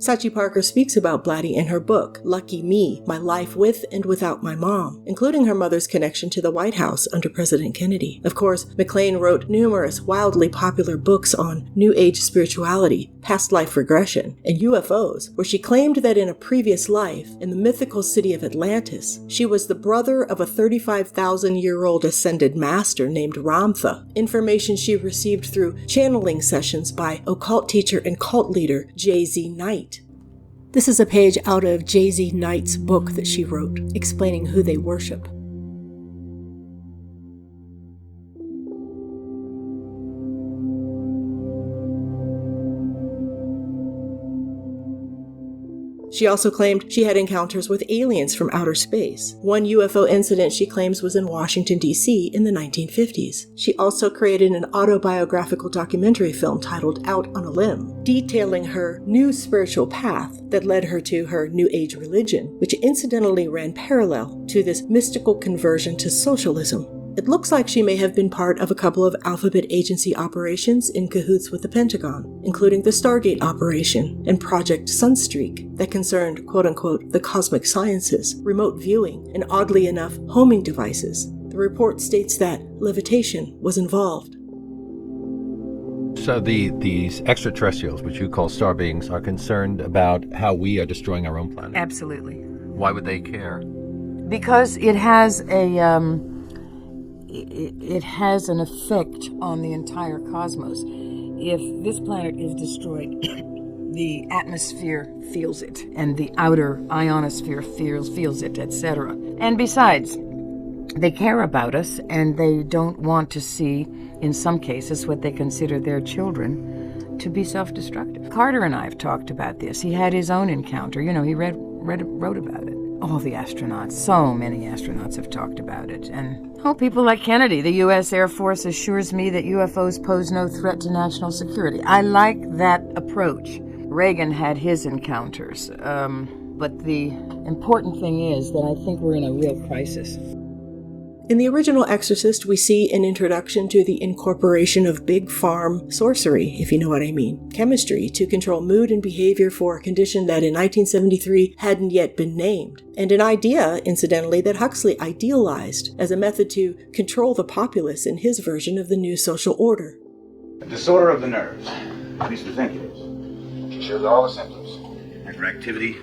Sachi Parker speaks about Blatty in her book, Lucky Me, My Life With and Without My Mom, including her mother's connection to the White House under President Kennedy. Of course, MacLaine wrote numerous wildly popular books on New Age spirituality, past life regression, and UFOs, where she claimed that in a previous life, in the mythical city of Atlantis, she was the brother of a 35,000-year-old ascended master named Ramtha, information she received through channeling sessions by occult teacher and cult leader J.Z. Knight. This is a page out of J.Z. Knight's book that she wrote, explaining who they worship. She also claimed she had encounters with aliens from outer space. One UFO incident she claims was in Washington, D.C. in the 1950s. She also created an autobiographical documentary film titled Out on a Limb, detailing her new spiritual path that led her to her New Age religion, which incidentally ran parallel to this mystical conversion to socialism. It looks like she may have been part of a couple of Alphabet Agency operations in cahoots with the Pentagon, including the Stargate operation and Project Sunstreak that concerned, quote-unquote, the cosmic sciences, remote viewing, and oddly enough, homing devices. The report states that levitation was involved. So these extraterrestrials, which you call star beings, are concerned about how we are destroying our own planet? Absolutely. Why would they care? Because it has it has an effect on the entire cosmos. If this planet is destroyed, the atmosphere feels it, and the outer ionosphere feels it, etc. And besides, they care about us, and they don't want to see, in some cases, what they consider their children to be self-destructive. Carter and I have talked about this. He had his own encounter. You know, he wrote about it. All the astronauts, so many astronauts have talked about it. And, people like Kennedy, the U.S. Air Force assures me that UFOs pose no threat to national security. I like that approach. Reagan had his encounters. But the important thing is that I think we're in a real crisis. In the original Exorcist, we see an introduction to the incorporation of big farm sorcery, if you know what I mean, chemistry to control mood and behavior for a condition that in 1973 hadn't yet been named, and an idea, incidentally, that Huxley idealized as a method to control the populace in his version of the new social order. A disorder of the nerves, at least we think it is. She shows all the symptoms. Hyperactivity.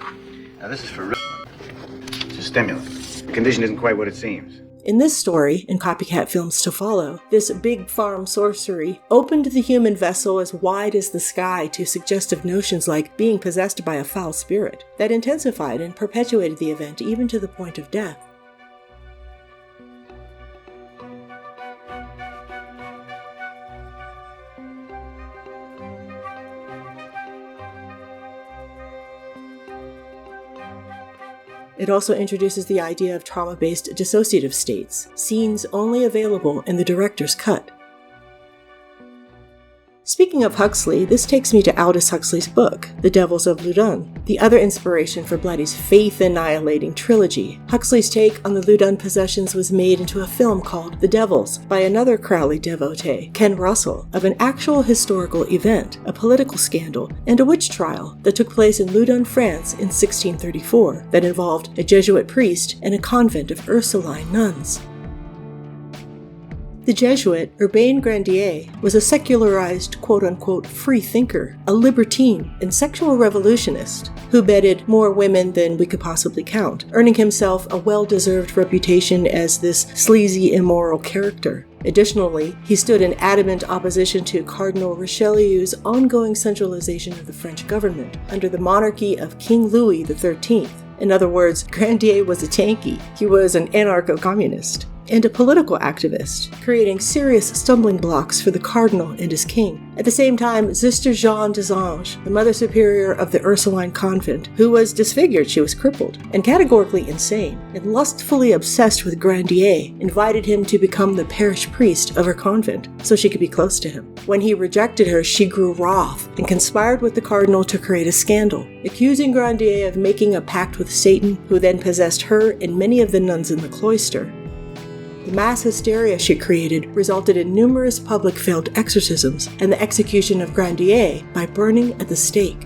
Now this is for Ritalin. It's a stimulant. The condition isn't quite what it seems. In this story, and copycat films to follow, this big farm sorcery opened the human vessel as wide as the sky to suggestive notions like being possessed by a foul spirit that intensified and perpetuated the event even to the point of death. It also introduces the idea of trauma-based dissociative states, scenes only available in the director's cut. Speaking of Huxley, this takes me to Aldous Huxley's book, The Devils of Loudun, the other inspiration for Blatty's faith-annihilating trilogy. Huxley's take on the Loudun possessions was made into a film called The Devils by another Crowley devotee, Ken Russell, of an actual historical event, a political scandal, and a witch trial that took place in Loudun, France in 1634 that involved a Jesuit priest and a convent of Ursuline nuns. The Jesuit, Urbain Grandier, was a secularized, quote-unquote, free thinker, a libertine, and sexual revolutionist who bedded more women than we could possibly count, earning himself a well-deserved reputation as this sleazy, immoral character. Additionally, he stood in adamant opposition to Cardinal Richelieu's ongoing centralization of the French government under the monarchy of King Louis XIII. In other words, Grandier was a tanky. He was an anarcho-communist and a political activist, creating serious stumbling blocks for the cardinal and his king. At the same time, Sister Jeanne des Anges, the Mother Superior of the Ursuline convent, who was disfigured, she was crippled, and categorically insane, and lustfully obsessed with Grandier, invited him to become the parish priest of her convent so she could be close to him. When he rejected her, she grew wroth and conspired with the cardinal to create a scandal, accusing Grandier of making a pact with Satan, who then possessed her and many of the nuns in the cloister. The mass hysteria she created resulted in numerous public failed exorcisms and the execution of Grandier by burning at the stake.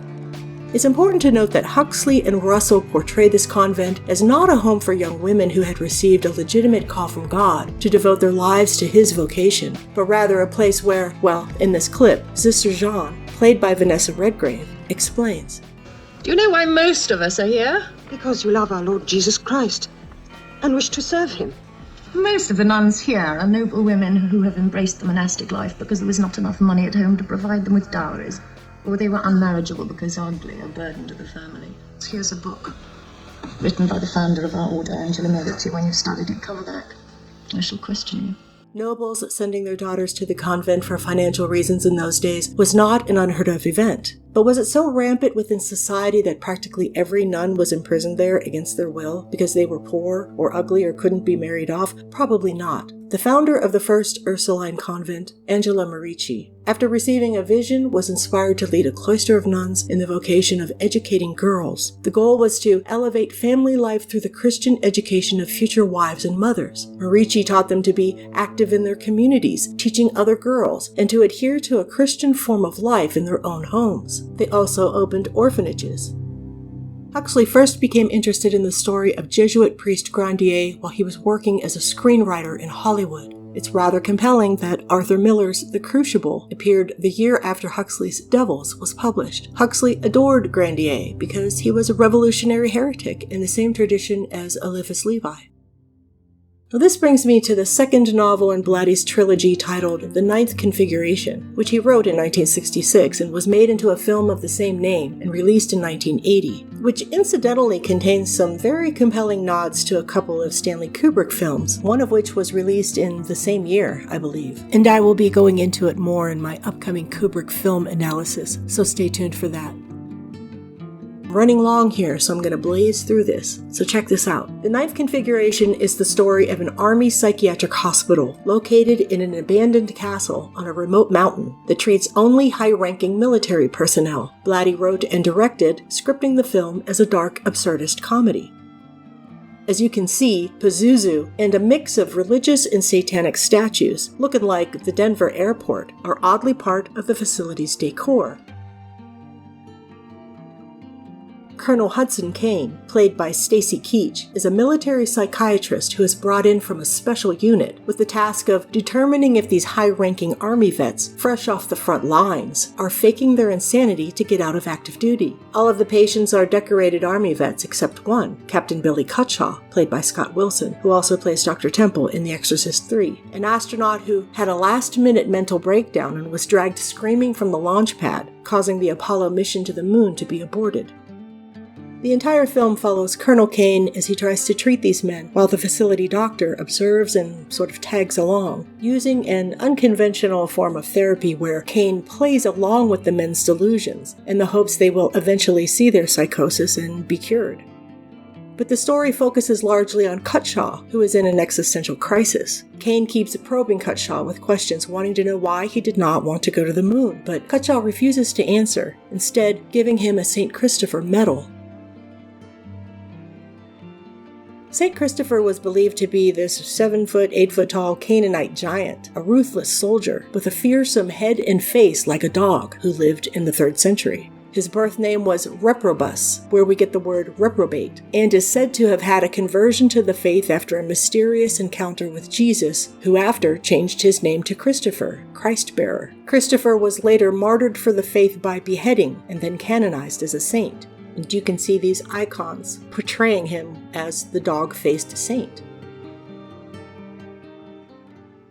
It's important to note that Huxley and Russell portray this convent as not a home for young women who had received a legitimate call from God to devote their lives to his vocation, but rather a place where, well, in this clip, Sister Jeanne, played by Vanessa Redgrave, explains. Do you know why most of us are here? Because you love our Lord Jesus Christ and wish to serve him. Most of the nuns here are noble women who have embraced the monastic life because there was not enough money at home to provide them with dowries, or they were unmarriageable because ugly, a burden to the family. Here's a book, written by the founder of our order, Angela Merritt. When you've studied it, come back. I shall question you. Nobles sending their daughters to the convent for financial reasons in those days was not an unheard of event. But was it so rampant within society that practically every nun was imprisoned there against their will because they were poor or ugly or couldn't be married off? Probably not. The founder of the first Ursuline convent, Angela Merici, after receiving a vision, was inspired to lead a cloister of nuns in the vocation of educating girls. The goal was to elevate family life through the Christian education of future wives and mothers. Merici taught them to be active in their communities, teaching other girls, and to adhere to a Christian form of life in their own homes. They also opened orphanages. Huxley first became interested in the story of Jesuit priest Grandier while he was working as a screenwriter in Hollywood. It's rather compelling that Arthur Miller's The Crucible appeared the year after Huxley's Devils was published. Huxley adored Grandier because he was a revolutionary heretic in the same tradition as Eliphas Levi. Now, this brings me to the second novel in Blatty's trilogy titled The Ninth Configuration, which he wrote in 1966 and was made into a film of the same name and released in 1980, which incidentally contains some very compelling nods to a couple of Stanley Kubrick films, one of which was released in the same year, I believe. And I will be going into it more in my upcoming Kubrick film analysis, so stay tuned for that. Running long here, so I'm going to blaze through this. So check this out. The Ninth Configuration is the story of an army psychiatric hospital located in an abandoned castle on a remote mountain that treats only high-ranking military personnel. Blatty wrote and directed, scripting the film as a dark, absurdist comedy. As you can see, Pazuzu and a mix of religious and satanic statues, looking like the Denver airport, are oddly part of the facility's decor. Colonel Hudson Kane, played by Stacy Keach, is a military psychiatrist who is brought in from a special unit with the task of determining if these high-ranking Army vets, fresh off the front lines, are faking their insanity to get out of active duty. All of the patients are decorated Army vets except one, Captain Billy Cutshaw, played by Scott Wilson, who also plays Dr. Temple in The Exorcist 3, an astronaut who had a last-minute mental breakdown and was dragged screaming from the launch pad, causing the Apollo mission to the moon to be aborted. The entire film follows Colonel Kane as he tries to treat these men, while the facility doctor observes and sort of tags along, using an unconventional form of therapy where Kane plays along with the men's delusions in the hopes they will eventually see their psychosis and be cured. But the story focuses largely on Cutshaw, who is in an existential crisis. Kane keeps probing Cutshaw with questions, wanting to know why he did not want to go to the moon, but Cutshaw refuses to answer, instead giving him a St. Christopher medal. St. Christopher was believed to be this 7-foot, 8-foot tall Canaanite giant, a ruthless soldier with a fearsome head and face like a dog who lived in the 3rd century. His birth name was Reprobus, where we get the word reprobate, and is said to have had a conversion to the faith after a mysterious encounter with Jesus, who after changed his name to Christopher, Christ-bearer. Christopher was later martyred for the faith by beheading and then canonized as a saint. And you can see these icons portraying him as the dog-faced saint.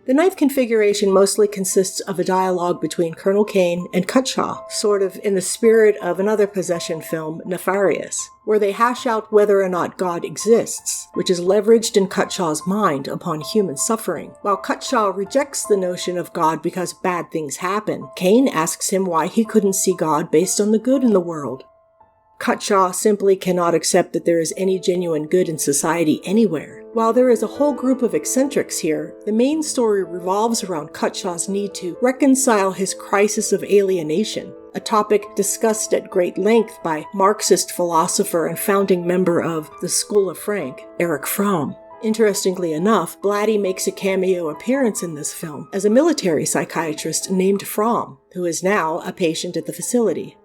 The Ninth Configuration mostly consists of a dialogue between Colonel Kane and Cutshaw, sort of in the spirit of another possession film, Nefarious, where they hash out whether or not God exists, which is leveraged in Cutshaw's mind upon human suffering. While Cutshaw rejects the notion of God because bad things happen, Kane asks him why he couldn't see God based on the good in the world. Cutshaw simply cannot accept that there is any genuine good in society anywhere. While there is a whole group of eccentrics here, the main story revolves around Cutshaw's need to reconcile his crisis of alienation, a topic discussed at great length by Marxist philosopher and founding member of the School of Frank, Erich Fromm. Interestingly enough, Blatty makes a cameo appearance in this film as a military psychiatrist named Fromm, who is now a patient at the facility.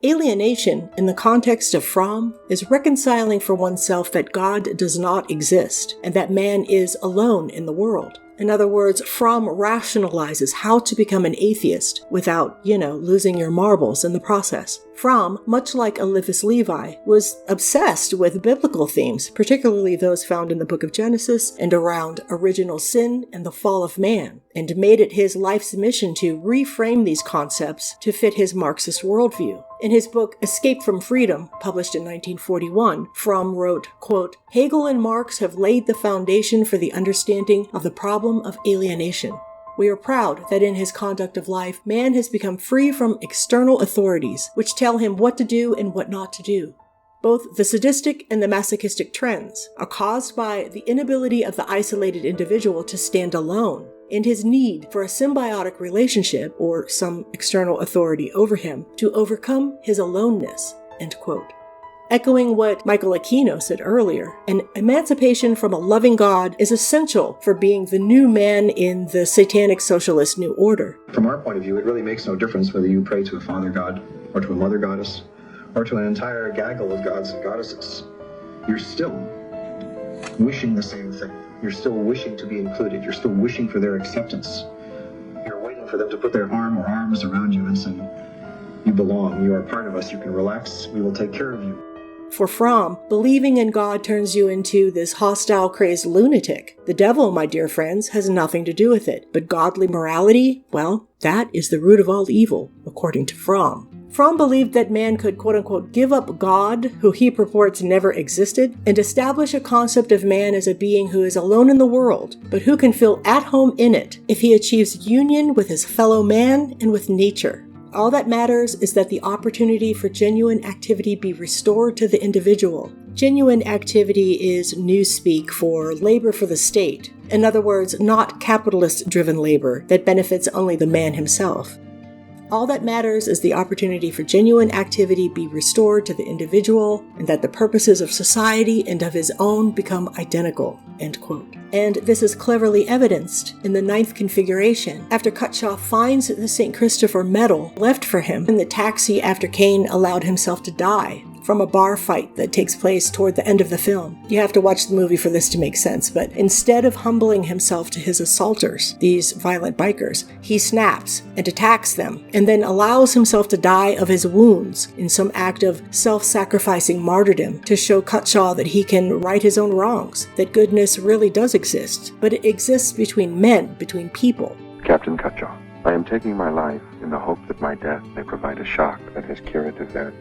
Alienation, in the context of Fromm, is reconciling for oneself that God does not exist, and that man is alone in the world. In other words, Fromm rationalizes how to become an atheist without, losing your marbles in the process. Fromm, much like Eliphas Levi, was obsessed with biblical themes, particularly those found in the book of Genesis and around original sin and the fall of man, and made it his life's mission to reframe these concepts to fit his Marxist worldview. In his book Escape from Freedom, published in 1941, Fromm wrote, quote, "Hegel and Marx have laid the foundation for the understanding of the problem of alienation. We are proud that in his conduct of life, man has become free from external authorities, which tell him what to do and what not to do. Both the sadistic and the masochistic trends are caused by the inability of the isolated individual to stand alone, and his need for a symbiotic relationship, or some external authority over him, to overcome his aloneness," end quote. Echoing what Michael Aquino said earlier, an emancipation from a loving God is essential for being the new man in the satanic socialist new order. From our point of view, it really makes no difference whether you pray to a father god, or to a mother goddess, or to an entire gaggle of gods and goddesses. You're still wishing the same thing. You're still wishing to be included. You're still wishing for their acceptance. You're waiting for them to put their arm or arms around you and say, "You belong. You are part of us. You can relax. We will take care of you." For Fromm, believing in God turns you into this hostile, crazed lunatic. The devil, my dear friends, has nothing to do with it. But godly morality, well, that is the root of all evil, according to Fromm. Fromm believed that man could, quote-unquote, give up God, who he purports never existed, and establish a concept of man as a being who is alone in the world, but who can feel at home in it if he achieves union with his fellow man and with nature. All that matters is that the opportunity for genuine activity be restored to the individual. Genuine activity is newspeak for labor for the state. In other words, not capitalist-driven labor that benefits only the man himself. All that matters is the opportunity for genuine activity be restored to the individual, and that the purposes of society and of his own become identical, end quote. And this is cleverly evidenced in the 9th configuration, after Cutshaw finds the St. Christopher medal left for him in the taxi after Cain allowed himself to die from a bar fight that takes place toward the end of the film. You have to watch the movie for this to make sense, but instead of humbling himself to his assaulters, these violent bikers, he snaps and attacks them, and then allows himself to die of his wounds in some act of self-sacrificing martyrdom to show Cutshaw that he can right his own wrongs, that goodness really does exist, but it exists between men, between people. Captain Cutshaw, I am taking my life in the hope that my death may provide a shock that has curative value.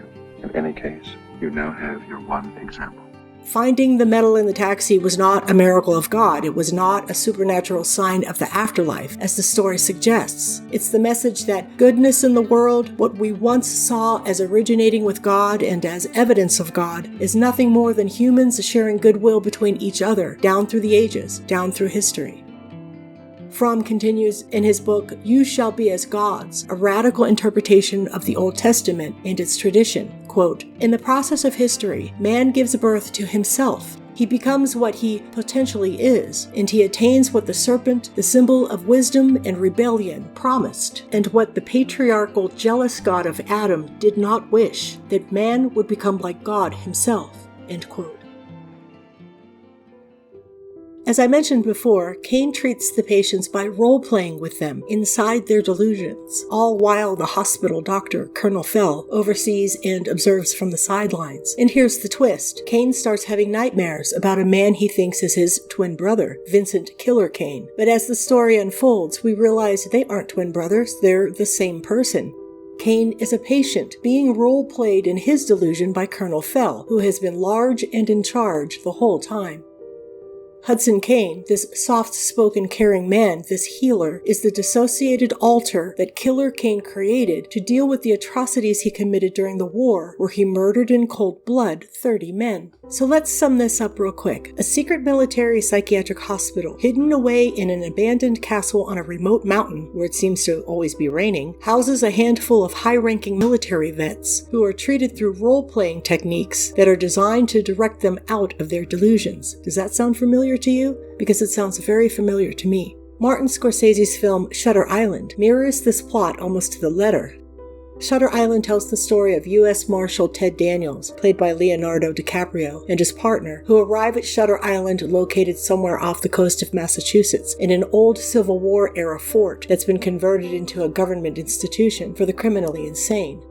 In any case, you now have your one example. Finding the medal in the taxi was not a miracle of God. It was not a supernatural sign of the afterlife, as the story suggests. It's the message that goodness in the world, what we once saw as originating with God and as evidence of God, is nothing more than humans sharing goodwill between each other, down through the ages, down through history. Fromm continues in his book, You Shall Be as Gods, a radical interpretation of the Old Testament and its tradition. Quote, in the process of history, man gives birth to himself. He becomes what he potentially is, and he attains what the serpent, the symbol of wisdom and rebellion, promised, and what the patriarchal, jealous God of Adam did not wish, that man would become like God himself. End quote. As I mentioned before, Cain treats the patients by role-playing with them inside their delusions, all while the hospital doctor, Colonel Fell, oversees and observes from the sidelines. And here's the twist. Cain starts having nightmares about a man he thinks is his twin brother, Vincent Killer Cain. But as the story unfolds, we realize they aren't twin brothers, they're the same person. Cain is a patient, being role-played in his delusion by Colonel Fell, who has been large and in charge the whole time. Hudson Cain, this soft-spoken, caring man, this healer, is the dissociated alter that Killer Cain created to deal with the atrocities he committed during the war, where he murdered in cold blood 30 men. So let's sum this up real quick. A secret military psychiatric hospital, hidden away in an abandoned castle on a remote mountain, where it seems to always be raining, houses a handful of high-ranking military vets who are treated through role-playing techniques that are designed to direct them out of their delusions. Does that sound familiar to you? Because it sounds very familiar to me. Martin Scorsese's film Shutter Island mirrors this plot almost to the letter. Shutter Island tells the story of U.S. Marshal Ted Daniels, played by Leonardo DiCaprio, and his partner, who arrive at Shutter Island located somewhere off the coast of Massachusetts in an old Civil War-era fort that's been converted into a government institution for the criminally insane.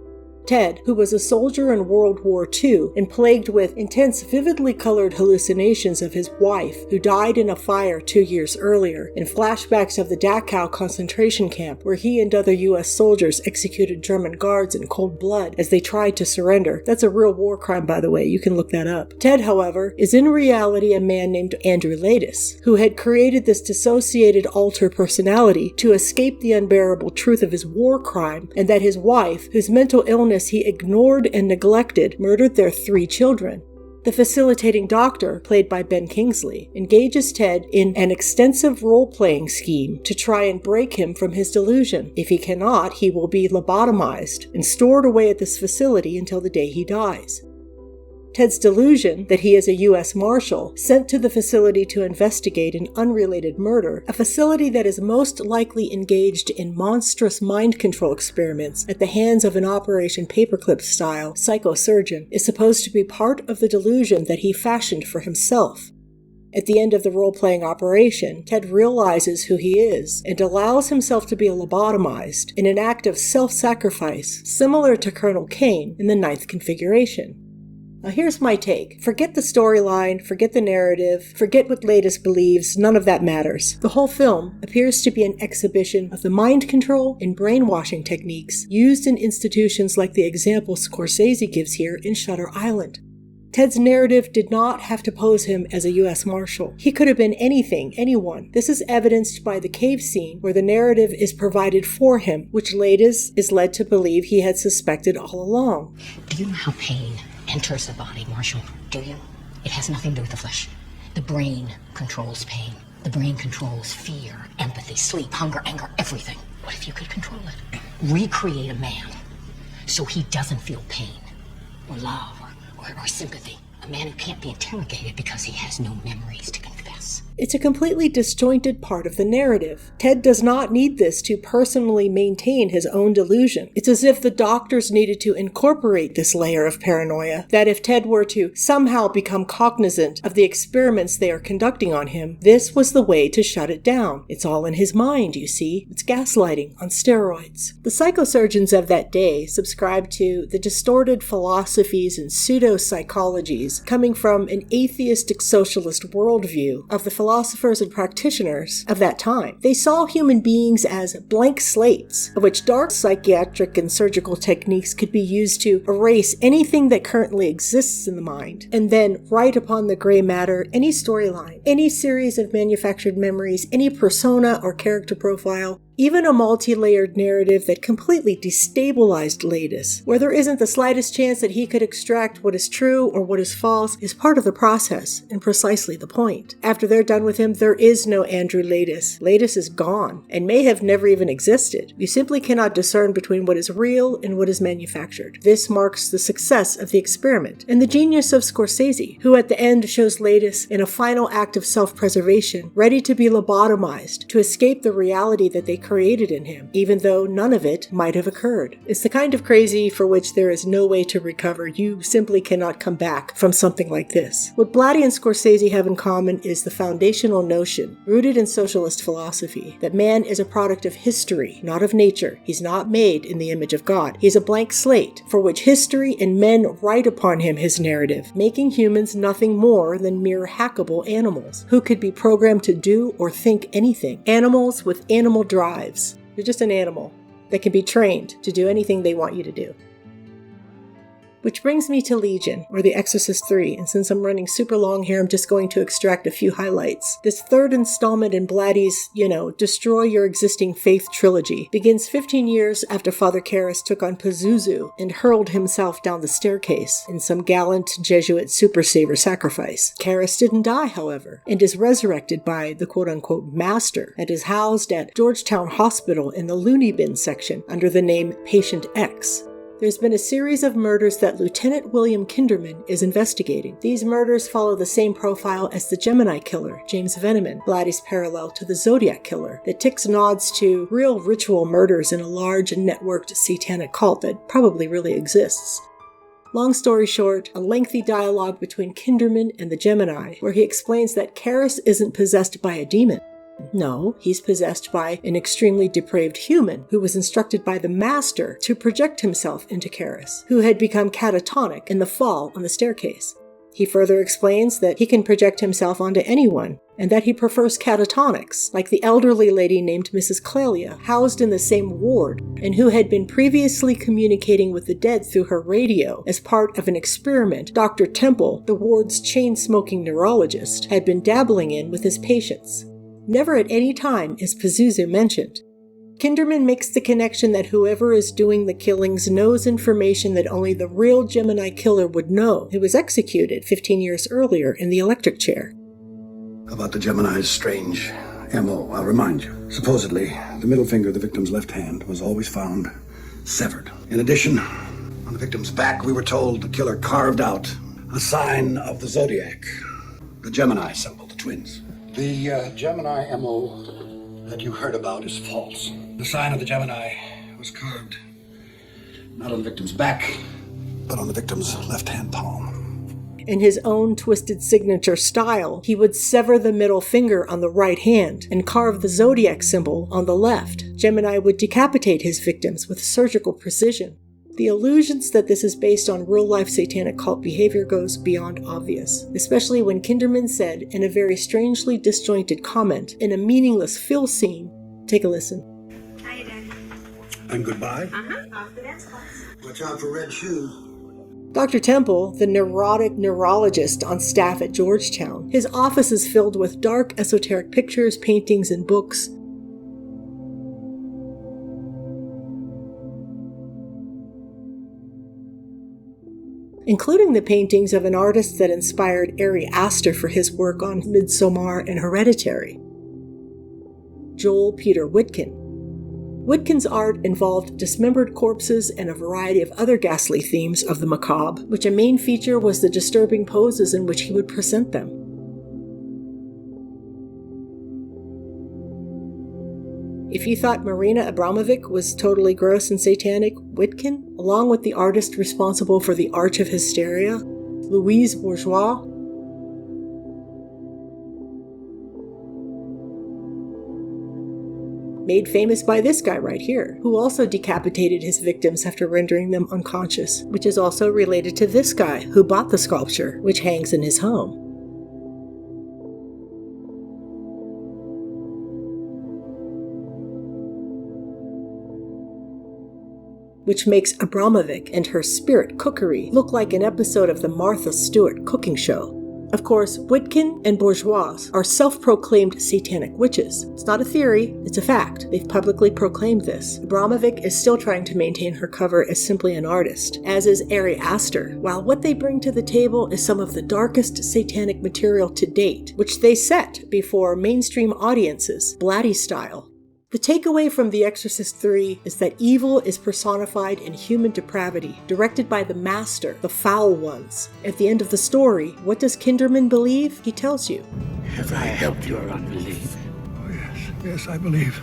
Ted, who was a soldier in World War II and plagued with intense, vividly colored hallucinations of his wife, who died in a fire 2 years earlier, and flashbacks of the Dachau concentration camp where he and other U.S. soldiers executed German guards in cold blood as they tried to surrender. That's a real war crime, by the way. You can look that up. Ted, however, is in reality a man named Andrew Laeddis, who had created this dissociated alter personality to escape the unbearable truth of his war crime, and that his wife, whose mental illness he ignored and neglected, murdered their 3 children. The facilitating doctor, played by Ben Kingsley, engages Ted in an extensive role-playing scheme to try and break him from his delusion. If he cannot, he will be lobotomized and stored away at this facility until the day he dies. Ted's delusion that he is a U.S. Marshal sent to the facility to investigate an unrelated murder, a facility that is most likely engaged in monstrous mind control experiments at the hands of an Operation Paperclip-style psychosurgeon, is supposed to be part of the delusion that he fashioned for himself. At the end of the role-playing operation, Ted realizes who he is and allows himself to be lobotomized in an act of self-sacrifice similar to Colonel Kane in the 9th configuration. Now here's my take. Forget the storyline, forget the narrative, forget what Laeddis believes, none of that matters. The whole film appears to be an exhibition of the mind control and brainwashing techniques used in institutions like the example Scorsese gives here in Shutter Island. Ted's narrative did not have to pose him as a U.S. Marshal. He could have been anything, anyone. This is evidenced by the cave scene where the narrative is provided for him, which Laeddis is led to believe he had suspected all along. Do you know how pain enters the body, Marshal? Do you? It has nothing to do with the flesh. The brain controls pain. The brain controls fear, empathy, sleep, hunger, anger, everything. What if you could control it? Recreate a man so he doesn't feel pain or love or sympathy. A man who can't be interrogated because he has no memories to confess. It's a completely disjointed part of the narrative. Ted does not need this to personally maintain his own delusion. It's as if the doctors needed to incorporate this layer of paranoia, that if Ted were to somehow become cognizant of the experiments they are conducting on him, this was the way to shut it down. It's all in his mind, you see. It's gaslighting on steroids. The psychosurgeons of that day subscribed to the distorted philosophies and pseudo-psychologies coming from an atheistic socialist worldview of the philosophers and practitioners of that time. They saw human beings as blank slates, of which dark psychiatric and surgical techniques could be used to erase anything that currently exists in the mind, and then write upon the gray matter any storyline, any series of manufactured memories, any persona or character profile, even a multi-layered narrative that completely destabilized Laeddis, where there isn't the slightest chance that he could extract what is true or what is false, is part of the process and precisely the point. After they're done with him, there is no Andrew Laeddis. Laeddis is gone and may have never even existed. You simply cannot discern between what is real and what is manufactured. This marks the success of the experiment and the genius of Scorsese, who at the end shows Laeddis in a final act of self-preservation, ready to be lobotomized to escape the reality that they created in him, even though none of it might have occurred. It's the kind of crazy for which there is no way to recover. You simply cannot come back from something like this. What Blatty and Scorsese have in common is the foundational notion, rooted in socialist philosophy, that man is a product of history, not of nature. He's not made in the image of God. He's a blank slate, for which history and men write upon him his narrative, making humans nothing more than mere hackable animals, who could be programmed to do or think anything. Animals with animal drive. You're just an animal that can be trained to do anything they want you to do. Which brings me to Legion, or The Exorcist 3, and since I'm running super long here, I'm just going to extract a few highlights. This third installment in Blatty's, Destroy Your Existing Faith trilogy begins 15 years after Father Karras took on Pazuzu and hurled himself down the staircase in some gallant Jesuit super saver sacrifice. Karras didn't die, however, and is resurrected by the quote-unquote master and is housed at Georgetown Hospital in the loony bin section under the name Patient X. There's been a series of murders that Lieutenant William Kinderman is investigating. These murders follow the same profile as the Gemini killer, James Veneman, Blatty's parallel to the Zodiac killer, that ticks nods to real ritual murders in a large and networked satanic cult that probably really exists. Long story short, a lengthy dialogue between Kinderman and the Gemini, where he explains that Karras isn't possessed by a demon. No, he's possessed by an extremely depraved human who was instructed by the Master to project himself into Karis, who had become catatonic in the fall on the staircase. He further explains that he can project himself onto anyone, and that he prefers catatonics, like the elderly lady named Mrs. Clelia, housed in the same ward, and who had been previously communicating with the dead through her radio as part of an experiment Dr. Temple, the ward's chain-smoking neurologist, had been dabbling in with his patients. Never at any time is Pazuzu mentioned. Kinderman makes the connection that whoever is doing the killings knows information that only the real Gemini killer would know, who was executed 15 years earlier in the electric chair. About the Gemini's strange MO, I'll remind you. Supposedly, the middle finger of the victim's left hand was always found severed. In addition, on the victim's back, we were told the killer carved out a sign of the zodiac, the Gemini symbol, the twins. The Gemini MO that you heard about is false. The sign of the Gemini was carved not on the victim's back, but on the victim's left-hand palm. In his own twisted signature style, he would sever the middle finger on the right hand and carve the zodiac symbol on the left. Gemini would decapitate his victims with surgical precision. The illusions that this is based on real-life satanic cult behavior goes beyond obvious, especially when Kinderman said in a very strangely disjointed comment in a meaningless fill scene. Take a listen. How you doing? And goodbye. Off the dance class. Watch out for red shoes. Dr. Temple, the neurotic neurologist on staff at Georgetown, his office is filled with dark, esoteric pictures, paintings, and books. Including the paintings of an artist that inspired Ari Aster for his work on Midsommar and Hereditary, Joel Peter Witkin. Witkin's art involved dismembered corpses and a variety of other ghastly themes of the macabre, which a main feature was the disturbing poses in which he would present them. If you thought Marina Abramovic was totally gross and satanic, Witkin, along with the artist responsible for the Arch of Hysteria, Louise Bourgeois, made famous by this guy right here, who also decapitated his victims after rendering them unconscious, which is also related to this guy who bought the sculpture, which hangs in his home. Which makes Abramovic and her spirit cookery look like an episode of the Martha Stewart cooking show. Of course, Witkin and Bourgeois are self-proclaimed satanic witches. It's not a theory, it's a fact. They've publicly proclaimed this. Abramovic is still trying to maintain her cover as simply an artist, as is Ari Aster, while what they bring to the table is some of the darkest satanic material to date, which they set before mainstream audiences, Blatty style. The takeaway from The Exorcist 3 is that evil is personified in human depravity, directed by the Master, the foul ones. At the end of the story, what does Kinderman believe? He tells you. Have I helped your unbelief? Oh, yes. Yes, I believe.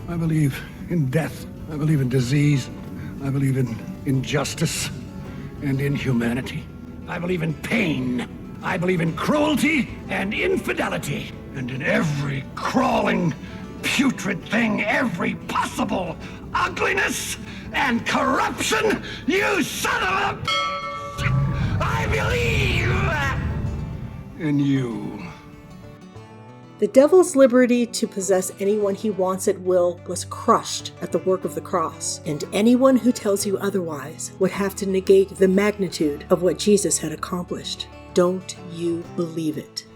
I believe in death. I believe in disease. I believe in injustice and inhumanity. I believe in pain. I believe in cruelty and infidelity. And in every crawling, putrid thing, every possible ugliness and corruption, you son of a... I believe in you. The devil's liberty to possess anyone he wants at will was crushed at the work of the cross, and anyone who tells you otherwise would have to negate the magnitude of what Jesus had accomplished. Don't you believe it?